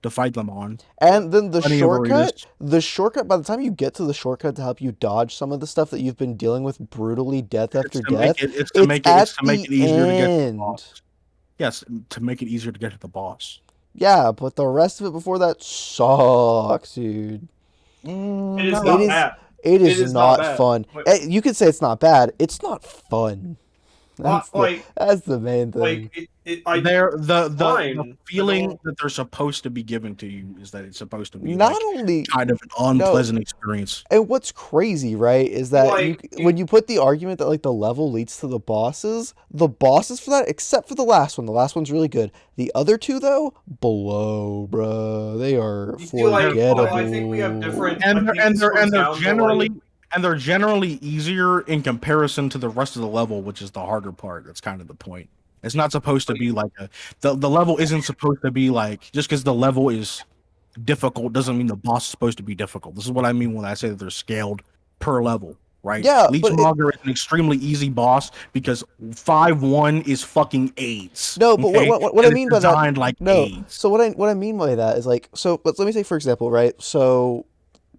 to fight them on. And then Plenty of arenas. the shortcut. By the time you get to the shortcut to help you dodge some of the stuff that you've been dealing with brutally death after death, it's It's at to make the it easier to get to the end. boss. Yes, to make it easier to get to the boss. Yeah, but the rest of it before that sucks, dude. It is Not It not really. is bad. it It is is not not bad. fun. Wait, You could say it's not bad. It's not fun. That's the main thing. The fine. feeling that they're supposed to be given to you is that it's supposed to be Not like only kind of an no, unpleasant experience. and what's crazy, right, is that Like, when you put the argument that like the level leads to the bosses for that, except for the last one's really good. The other two though, below, bruh, they are you feel like, forgettable. I think we have different. And I they're think and this they're comes and they're down to, generally like, and they're generally easier in comparison to the rest of the level, which is the harder part. That's kind of the point. It's not supposed to be like the level isn't supposed to be like just because the level is difficult doesn't mean the boss is supposed to be difficult. This is what I mean when I say that they're scaled per level, right? Yeah, but Leechmonger is an extremely easy boss because 5-1 is fucking AIDS. no, but Okay? what I And it's mean by that, designed like no. AIDS. So what I mean by that is like, so let me say for example, right? So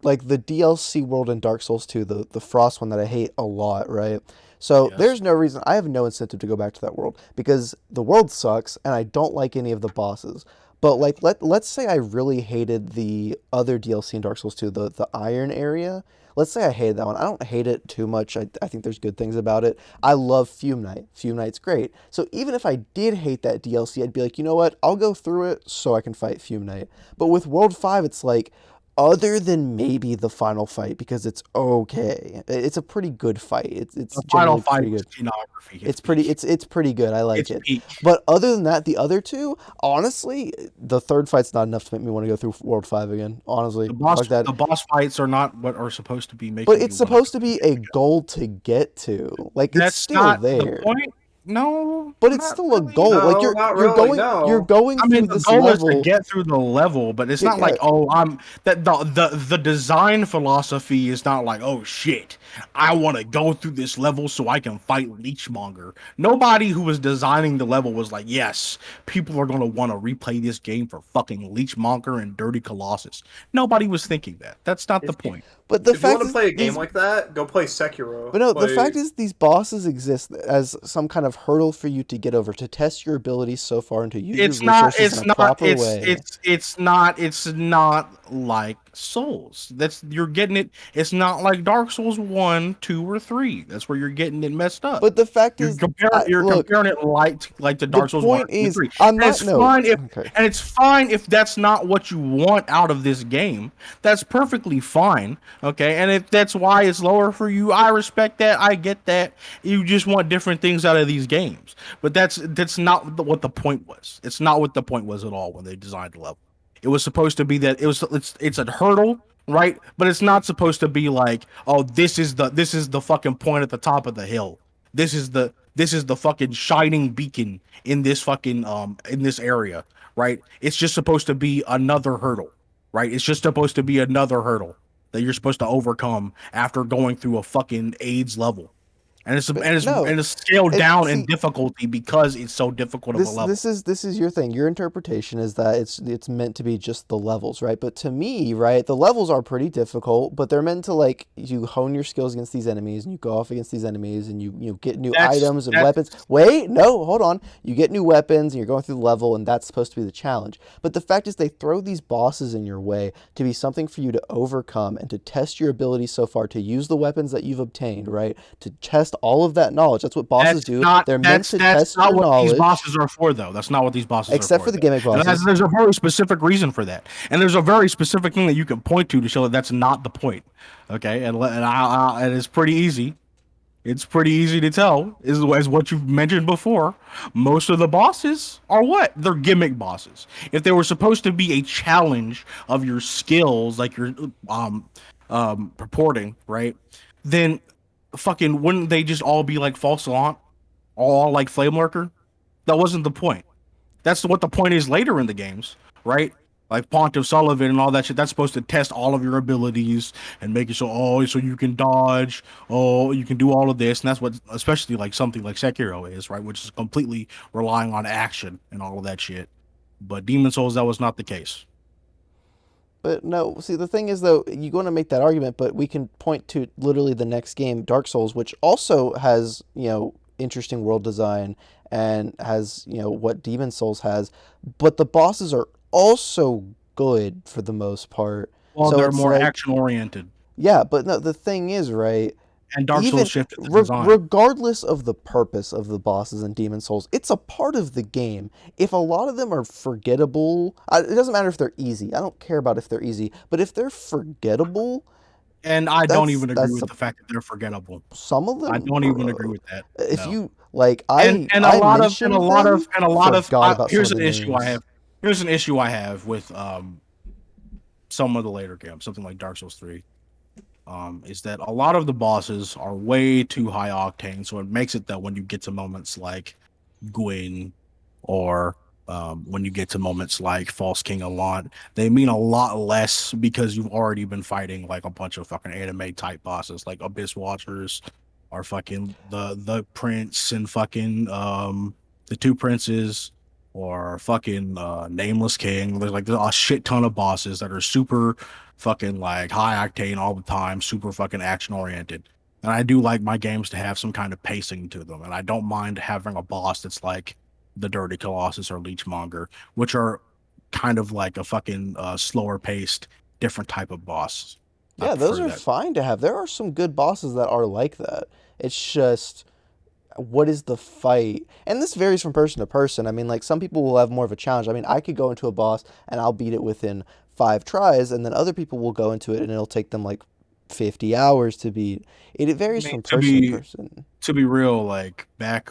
like the DLC world in Dark Souls 2, the Frost one that I hate a lot, right? So Yes. there's no reason, I have no incentive to go back to that world because the world sucks and I don't like any of the bosses. But like let's say I really hated the other DLC in Dark Souls 2, the Iron area. Let's say I hated that one. I don't hate it too much. I think there's good things about it. I love Fume Knight. Fume Knight's great. So even if I did hate that DLC, I'd be like, you know what? I'll go through it so I can fight Fume Knight. But with World 5, it's like, other than maybe the final fight, because it's okay. It's a pretty good fight. It's The final generally fight pretty is good. pornography. It's pretty peak. it's pretty good. I like It's it. peak. But other than that, the other two, honestly, the third fight's not enough to make me want to go through World 5 again. Honestly, fuck that. The boss fights are not what are supposed to be making But you it's want supposed to be a goal to get to. Like it's That's still not there. the point. No, But it's not still a really. goal. Like no, not you're really. you're No. going I mean, through the this goal is to level. get through the level, but it's Yeah, not yeah. like, oh, I'm that the design philosophy is not like, oh shit, I want to go through this level so I can fight Leechmonger. Nobody who was designing the level was like, yes, people are gonna want to replay this game for fucking Leechmonger and Dirty Colossus. Nobody was thinking that. That's not the If you, point. But the if you want fact to is play a game these like that, go play Sekiro. But no, the fact Like, is these bosses exist as some kind of hurdle for you to get over, to test your abilities so far and to use your resources in a proper way. It's not like Souls. That's you're getting it. It's not like Dark Souls 1, 2, or 3. That's where you're getting it messed up. But the fact is, You're look, comparing it like to the Dark Souls 1 or point 2 and is, 3. I'm And not, no, okay. it's fine if that's not what you want out of this game. That's perfectly fine. Okay? And if that's why it's lower for you, I respect that. I get that. You just want different things out of these games. But that's not what the point was. It's not what the point was at all when they designed the level. It was supposed to be that it's a hurdle, right? But it's not supposed to be like, oh, this is the fucking point at the top of the hill. This is the fucking shining beacon in this fucking in this area, right? It's just supposed to be another hurdle, right? It's just supposed to be another hurdle that you're supposed to overcome after going through a fucking AIDS level. But no, It's scaled down in see, difficulty because it's so difficult of a level. this is your thing. Your interpretation is that it's meant to be just the levels, right? But to me, right, the levels are pretty difficult, but they're meant to like you hone your skills against these enemies and you go off against these enemies and you get new items and weapons. Wait, no, hold on. You get new weapons and you're going through the level and that's supposed to be the challenge. But the fact is they throw these bosses in your way to be something for you to overcome and to test your abilities so far, to use the weapons that you've obtained, right? To test all of that knowledge. That's what bosses do. They're meant to test your knowledge. These bosses are for, though. That's not what these bosses Except are for the gimmick And bosses. there's a very specific reason for that, and there's a very specific thing that you can point to show that that's not the point. Okay, and it's pretty easy. It's pretty easy to tell, as what you've mentioned before. Most of the bosses are what? They're gimmick bosses. If they were supposed to be a challenge of your skills, like your purporting, right? Then fucking wouldn't they just all be like false alarm, all like flame lurker? That wasn't the point. That's what the point is later in the games, right? Like Pontiff Sullivan and all that shit. That's supposed to test all of your abilities and make it so you can dodge, you can do all of this, and that's what especially like something like Sekiro is, right? Which is completely relying on action and all of that shit. But Demon Souls, that was not the case. But no, see, the thing is, though, you're going to make that argument, but we can point to literally the next game, Dark Souls, which also has, interesting world design and has, what Demon Souls has. But the bosses are also good for the most part. Well, So they're it's more like, action oriented. yeah, but no, the thing is, right, And Dark even Souls shifted the design. regardless of the purpose of the bosses in Demon Souls, it's a part of the game. If a lot of them are forgettable, it doesn't matter if they're easy. I don't care about if they're easy, but if they're forgettable, And I don't even agree that's with the fact that they're forgettable. some of I them. don't even agree with that. If No. you like, And a I lot of mentioned them, forgot about some of here's the an issue I names. have. Here's an issue I have with some of the later games, something like Dark Souls 3. Is that a lot of the bosses are way too high octane, so it makes it that when you get to moments like Gwyn or when you get to moments like False King Allant, they mean a lot less because you've already been fighting like a bunch of fucking anime type bosses like Abyss Watchers or fucking the Prince and fucking the two princes or fucking Nameless King. There's a shit ton of bosses that are super fucking like high octane all the time, super fucking action oriented. And I do like my games to have some kind of pacing to them. And I don't mind having a boss that's like the Dirty Colossus or Leechmonger, which are kind of like a fucking slower paced, different type of boss. I Yeah, those prefer are that. fine to have. There are some good bosses that are like that. It's just what is the fight? And this varies from person to person. I mean, like some people will have more of a challenge. I mean, I could go into a boss and I'll beat it within 5 tries, and then other people will go into it and it'll take them like 50 hours to beat. It I varies mean, from person to person. to be real, like back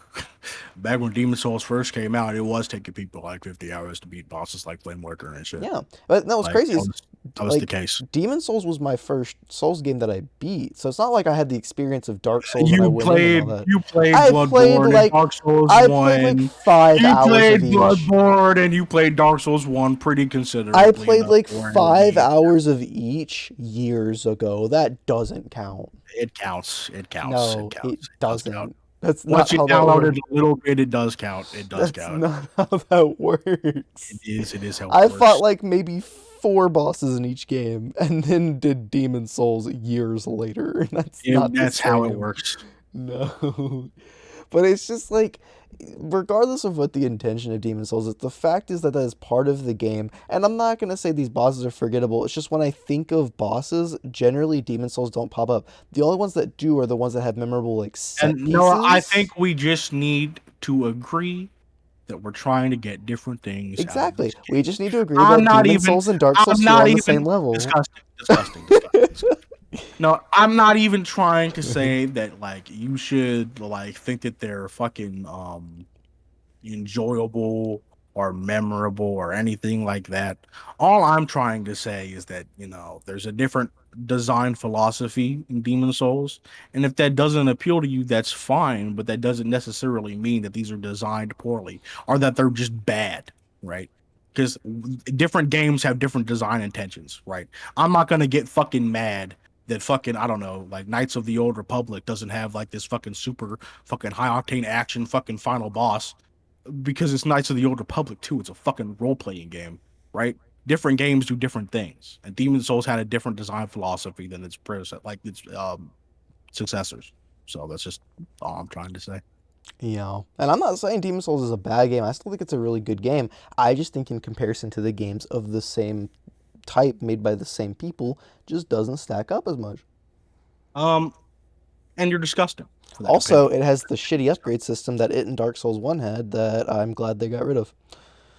when Demon Souls first came out, it was taking people like 50 hours to beat bosses like Flame Worker and shit. Yeah, but no, what's Like crazy is that was the like case. Demon Souls was my first Souls game that I beat, so it's not like I had the experience of Dark Souls and I You went in and all played that. you played I played Bloodborne and like Dark Souls I played like 1. 5 hours of You played each. Bloodborne and you played Dark Souls 1 pretty I considerably played enough like for it to 5 hours of each years ago. That doesn't count. it counts. It counts. It No, counts. it It does count. doesn't. That's not Once you how that download works. it a little bit, it does count. It does That's count. not how that works. It is how it I fought works. like maybe 4 bosses in each game and then did Demon Souls years later. That's not the That's how it same. works. No. But it's just like, regardless of what the intention of Demon Souls is, the fact is that that is part of the game. And I'm not going to say these bosses are forgettable. It's just when I think of bosses, generally Demon Souls don't pop up. The only ones that do are the ones that have memorable like set And no, I pieces. think we just need to agree that we're trying to get different things out of Exactly. this We game. just need to agree I'm that not Demon even Souls and Dark I'm Souls 2 are not on the even same level. disgusting. No, I'm not even trying to say that like you should like think that they're fucking enjoyable or memorable or anything like that. All I'm trying to say is that, there's a different design philosophy in Demon Souls. And if that doesn't appeal to you, that's fine, but that doesn't necessarily mean that these are designed poorly or that they're just bad, right? Because different games have different design intentions, right? I'm not gonna get fucking mad that fucking, I don't know, like Knights of the Old Republic doesn't have like this fucking super fucking high octane action fucking final boss because it's Knights of the Old Republic too. It's a fucking role playing game, right? Different games do different things, and Demon Souls had a different design philosophy than its predecessor, like its successors. So that's just all I'm trying to say. Yeah. And I'm not saying Demon Souls is a bad game. I still think it's a really good game. I just think in comparison to the games of the same type made by the same people, just doesn't stack up as much. Um, and you're disgusting for that Also, opinion. it has the shitty upgrade system that it and Dark Souls 1 had that I'm glad they got rid of.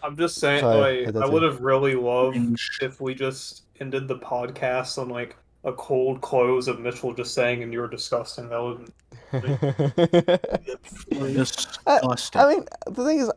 I'm just saying, Sorry, I like, had that I would too. have really loved Cringe. if we just ended the podcast on like a cold close of Mitchell just saying, "And you're disgusting." That would. Disgusting. I mean, the thing is,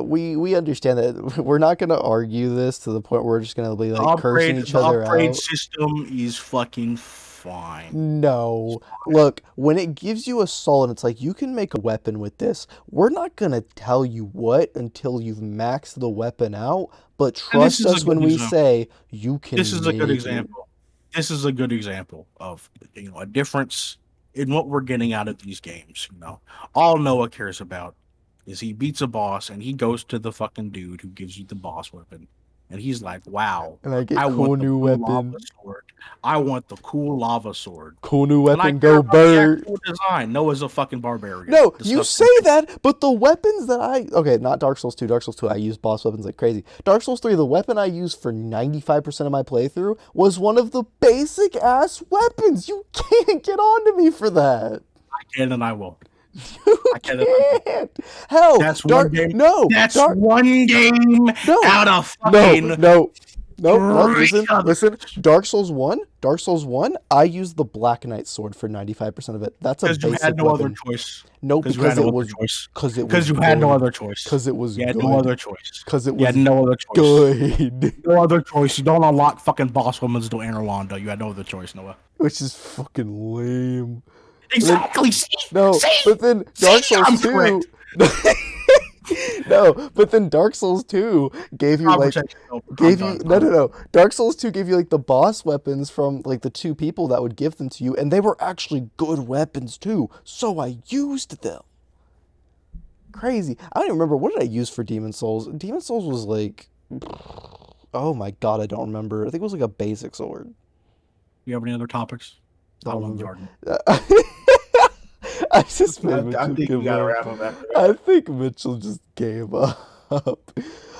we understand that we're not going to argue this to the point where we're just going to be like cursing each The other upgrade out. system is fucking fine. No. Look, when it gives you a soul and it's like, you can make a weapon with this, we're not going to tell you what until you've maxed the weapon out, but And this trust is a us good when we example. say you can This is a good make it. example. This is a good example of a difference in what we're getting out of these games. All Noah cares about is he beats a boss and he goes to the fucking dude who gives you the boss weapon and he's like, "Wow, And I get I cool want the new cool lava weapon. sword. I want the cool lava sword." Cool new And I weapon, care go about the bird. actual design. Noah's a fucking barbarian. No, you Disgusting. say that, but the weapons that okay, not Dark Souls 2. Dark Souls 2, I use boss weapons like crazy. Dark Souls 3, the weapon I used for 95% of my playthrough was one of the basic ass weapons. You can't get on to me for that. I can and I will. You I can and I will. can't. Hell, That's Dark. one game. No, That's Dark. one game No, out of no, fucking. no. No, Three listen, others. listen. Dark Souls 1, I used the Black Knight sword for 95% of it. That's a Because you basic had no weapon. other choice. No, Because you had because no it other was choice. because it was Because you had no good. other choice. Because it was You had good. no other choice. Because it You was had no other choice. good. No other choice. You don't unlock fucking boss women's to enter Londo. You had no other choice, Noah. Which is fucking lame. Exactly. See? No, See? but then Dark See? Souls I'm 2. correct. No, but then Dark Souls 2 gave you like Dark Souls 2 gave you like the boss weapons from like the two people that would give them to you, and they were actually good weapons too. So I used them. Crazy. I don't even remember what did I use for Demon Souls. Demon Souls was like, oh my god, I don't remember. I think it was like a basic sword. You have any other topics? I Don't love remember. Jordan. I just made I Mitchell think give we gotta up. wrap up after that. I think Mitchell just gave up.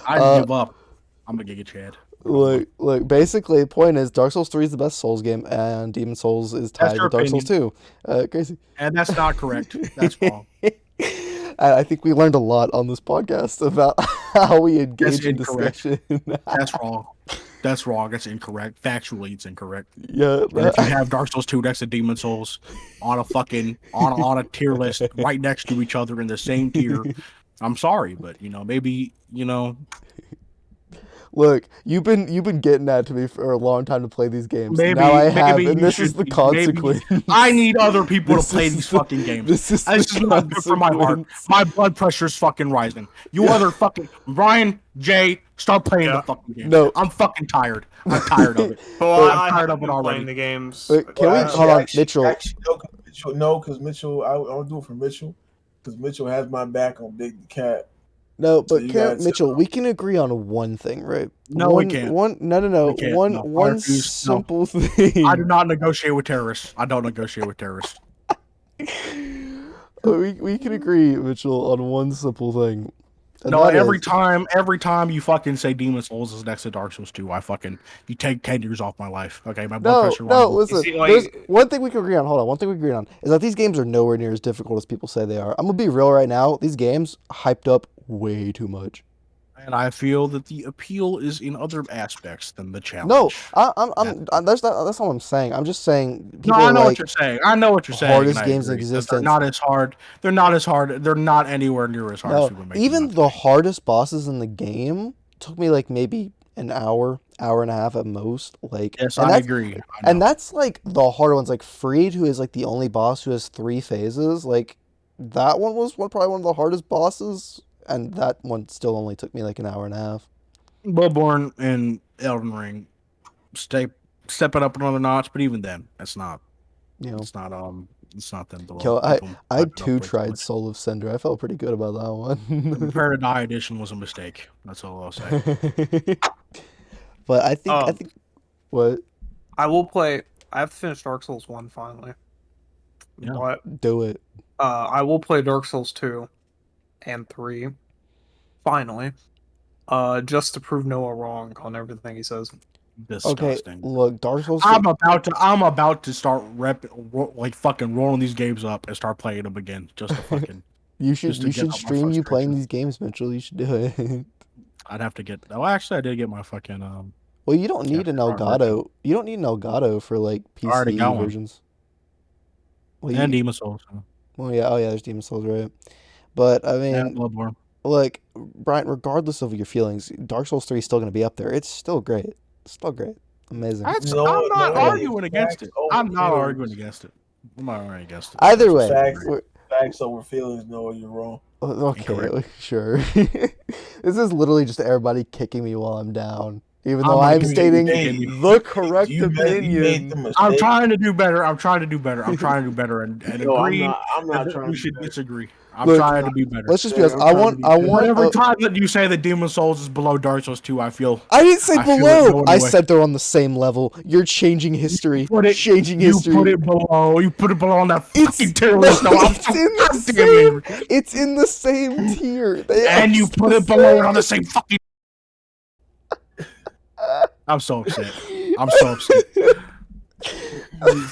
I Uh, give up. I'm gonna get Chad. Look, basically, the point is Dark Souls 3 is the best Souls game, and Demon Souls is tied your with Dark Souls 2. Crazy. And that's not correct. That's wrong. I think we learned a lot on this podcast about how we engage in incorrect. discussion. That's wrong. That's wrong. That's incorrect. Factually, it's incorrect. Yeah. And if you have Dark Souls 2 next to Demon Souls on a fucking on a tier list right next to each other in the same tier, I'm sorry, but maybe Look, you've been getting that to me for a long time to play these games. maybe Now I have, maybe and you this is should the be- consequence. I need other people This to play is these the- fucking games. This is This the is not good for my heart. consequence. My blood pressure's fucking rising. You other fucking Brian, Jay, start playing the fucking game. No. I'm fucking tired. I'm tired of it. Well, I'm I tired haven't of it been already. playing the games. Can we hold on, Mitchell? No, because Mitchell, I'll do it for Mitchell, because Mitchell has my back on Big the Cat. No, So but you Karen, gotta Mitchell, tell- we can agree on one thing, right? No, we can't. No. We can't. One No, I one refuse. No. simple thing. I do not negotiate with terrorists. I don't negotiate with terrorists. We can agree, Mitchell, on one simple thing. And No, that every is- time you fucking say Demon Souls is next to Dark Souls 2, you take 10 years off my life. Okay, my blood pressure. No, rises. listen. see, like- There's one thing we can agree on. Hold on. One thing we can agree on is that these games are nowhere near as difficult as people say they are. I'm gonna be real right now. These games hyped up way too much. And I feel that the appeal is in other aspects than the challenge. No, that's not what I'm saying. I'm just saying people No, I are know like, what you're saying. I know what you're saying. hardest and I games in agree, that existence. They're not as hard. They're not as hard. They're not anywhere near as hard as no, people make even them out the to be. hardest bosses in the game took me like maybe an hour and a half at most. Like, Yes, and I that's, agree. and that's like the harder ones. Like Freed, who is like the only boss who has 3 phases. Like that one was probably one of the hardest bosses, and that one still only took me like an hour and a half. Bloodborne and Elden Ring step it up another notch, but even then, it's not. You know, It's not them. Yo, I hype too tried Soul of Cinder. I felt pretty good about that The one. Prepare to Die edition was a mistake. That's all I'll say. But I think what I will play. I have to finish Dark Souls 1 finally. Yeah. But do it. I will play Dark Souls 2 and 3 finally. Just to prove Noah wrong on everything he says. Okay, Disgusting. look, Dark Souls. I'm about to start fucking rolling these games up and start playing them again. Just to fucking. You just to should get out my stream you playing frustration. these games, Mitchell. You should do it. I'd have to get. Oh, actually, I did get my fucking. Well, you don't need Yeah, an I've Elgato. You don't need an Elgato for like already PC got one. versions. Well, And Demon Souls. well, yeah. Oh, yeah. There's Demon Souls, right? But I And mean, Bloodborne. look, Brian. Regardless of your feelings, Dark Souls 3 is still going to be up there. It's still great. It's still great. Amazing. No, I'm not no, arguing facts against it. over I'm not feelings. arguing against it. I'm not arguing against it. Either way, Facts. we're- Facts over feelings. No, you're wrong. okay, Incorrect. sure. This is literally just everybody kicking me while I'm down. Even I'm though gonna I'm give stating Hey, the correct you made the opinion. I'm mistake. trying to do better. I'm trying to do better. I'm trying to do better, and No, agree I'm not that trying we to do should better. disagree. I'm Look, trying to be better. let's just be Hey, honest. I'm trying to be I better. But want every time that you say that Demon Souls is below Dark Souls 2, I didn't say I feel it below. going I away. said they're on the same level. You're changing history. Changing You put history. it below. You put it below on that It's fucking tier no, list. No, I'm it's so in the goddamn same. angry. It's in the same tier. They are And you put the it below it on the same. same fucking. I'm so upset. I'm so upset.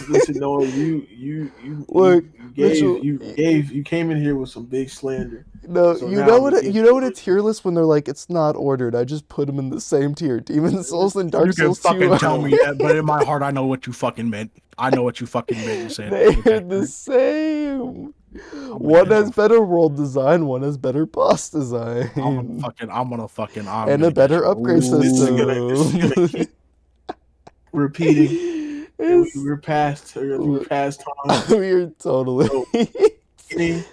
Listen, Noah, you Look, Mitchell. you came in here with some big slander. No, So you now know I'm what? gonna give You know what a you- tier list when they're like it's not ordered. I just put them in the same tier. Demon Souls and Dark You can Souls 2 fucking are tell me that, but in my heart, I know what you fucking meant. I know what you fucking meant. You said they're okay. the same. gonna One get has you. better world design. One has better boss I'm design, I'm and a gonna get better you. upgrade this is gonna system. keep repeating. And It's- we're past time. we are totally. So, any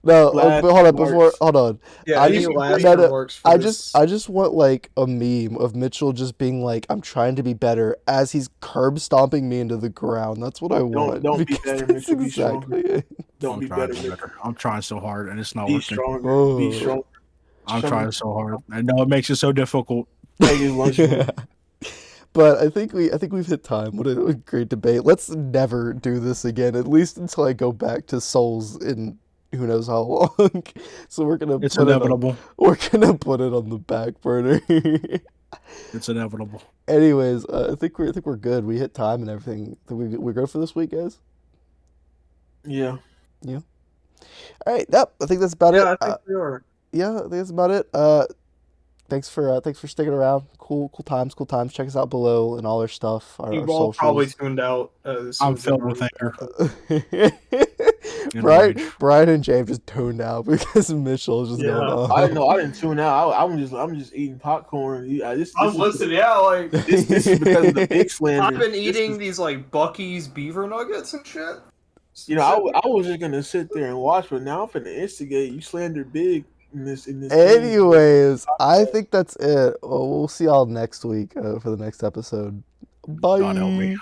No, last but hold on. remarks? Hold on. Yeah, I any just last no, no, remarks for this? I just want like a meme of Mitchell just being like, "I'm trying to be better," as he's curb stomping me into the ground. That's what I want. Don't be because better, that's Mitchell. Be exactly stronger. it. Don't I'm be trying better, to be Mitchell. better. I'm trying so hard, and it's not Be working. stronger. Be Oh. stronger. I'm Show me- trying so hard. I know it makes it so difficult. Take his lunch money. But I think we've hit time. What a great debate. Let's never do this again, at least until I go back to Souls in who knows how long. So It's inevitable. we're gonna put it on the back burner. It's inevitable. Anyways, I think we're good. We hit time and everything. Think we're good for this week, guys. Yeah. All right. Yep. I think that's about Yeah, it. I think we are. Yeah, I think that's about it. Thanks for sticking around. Cool times. Check us out below and all our stuff. Our You've all probably socials. tuned out. As soon I'm as filled it with anger. In Brian, rage. Brian and James just tuned out because Mitchell is just Yeah. going on. I didn't know. I didn't tune out. I'm just eating popcorn. This I'm listening. Yeah, like this is because of the big slander. I've been This eating is- these like Bucky's beaver nuggets and shit. You know, I was just gonna sit there and watch, but now I'm finna instigate. You slander big in this. Game. Anyways, I think that's it. Well, we'll see y'all next week for the next episode. Bye. God help me.